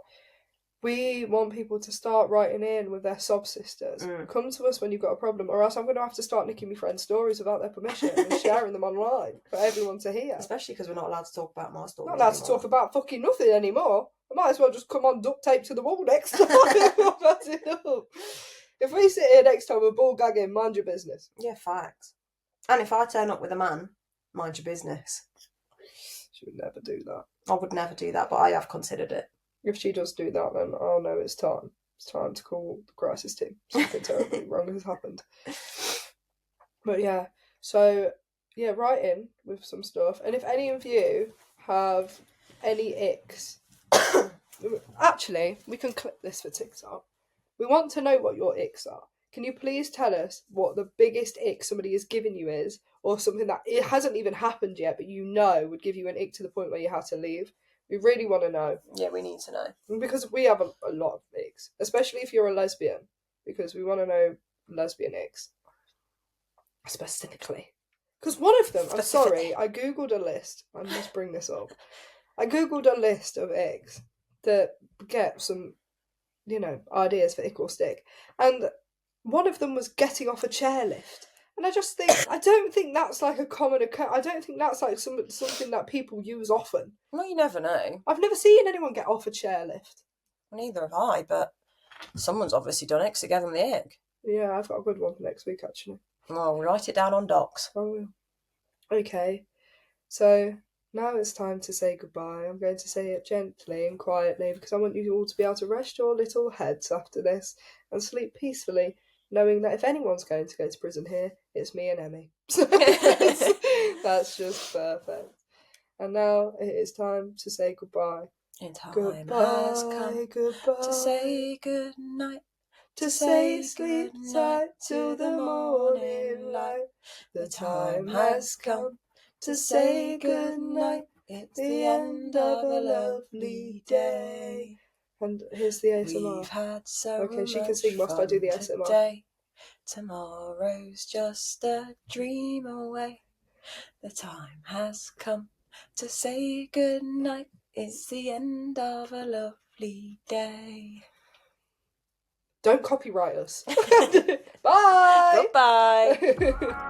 we want people to start writing in with their sob sisters. Come to us when you've got a problem, or else I'm going to have to start nicking my friends' stories without their permission and sharing them online for everyone to hear. Especially because we're not allowed to talk about my stories. Not allowed to talk about fucking nothing anymore. I might as well just come on duct tape to the wall next time. If we sit here next time with ball gagging, mind your business. Yeah, facts. And if I turn up with a man, mind your business. She would never do that. I would never do that, but I have considered it. If she does do that, then I'll know it's time. It's time to call the crisis team. Something terribly wrong has happened. But yeah, so yeah, write in with some stuff. And if any of you have any icks, actually, we can clip this for TikTok. We want to know what your icks are. Can you please tell us what the biggest ick somebody has given you is, or something that it hasn't even happened yet, but you know would give you an ick to the point where you had to leave? We really want to know. Yeah, we need to know. Because we have a lot of icks, especially if you're a lesbian, because we want to know lesbian icks. Specifically. Because one of them, I'm sorry, I googled a list. I must bring this up. I googled a list of icks that get some, ideas for ick or stick. And one of them was getting off a chairlift. And I don't think that's like a common occurrence. I don't think that's like something that people use often. Well, you never know. I've never seen anyone get off a chairlift. Neither have I, but someone's obviously done it because it gave them the ick. Yeah, I've got a good one for next week, actually. Well, we'll write it down on docs. I will. Okay, so now it's time to say goodbye. I'm going to say it gently and quietly because I want you all to be able to rest your little heads after this and sleep peacefully, knowing that if anyone's going to go to prison here, it's me and Emmy. That's just perfect. And now it is time to say goodbye. And time has come to say good night. to say sleep tight till the morning light. The time has come to say good night. It's the end of a lovely day. And here's the ASMR. We've had so okay, she can much sing whilst I do the fun ASMR. today. Tomorrow's just a dream away. The time has come to say good night. It's the end of a lovely day. Don't copyright us. Bye. Goodbye.